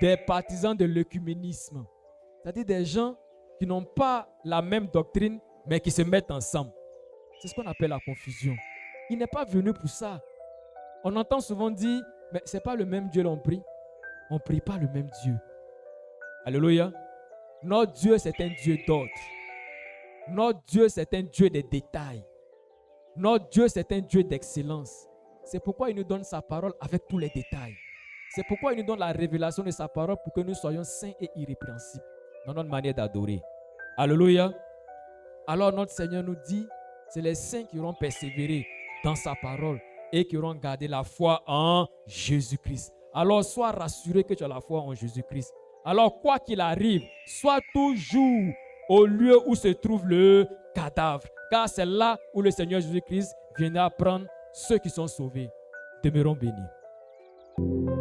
des partisans de l'œcuménisme. C'est-à-dire des gens qui n'ont pas la même doctrine, mais qui se mettent ensemble. C'est ce qu'on appelle la confusion. Il n'est pas venu pour ça. On entend souvent dire, mais ce n'est pas le même Dieu l'on prie. On ne prie pas le même Dieu. Alléluia. Notre Dieu, c'est un Dieu d'ordre. Notre Dieu, c'est un Dieu de détails. Notre Dieu, c'est un Dieu d'excellence. C'est pourquoi il nous donne sa parole avec tous les détails. C'est pourquoi il nous donne la révélation de sa parole pour que nous soyons saints et irrépréhensibles dans notre manière d'adorer. Alléluia. Alors notre Seigneur nous dit, c'est les saints qui auront persévéré dans sa parole et qui auront gardé la foi en Jésus-Christ. Alors sois rassuré que tu as la foi en Jésus-Christ. Alors quoi qu'il arrive, sois toujours au lieu où se trouve le cadavre. Car c'est là où le Seigneur Jésus-Christ viendra prendre ceux qui sont sauvés. Demeurons bénis.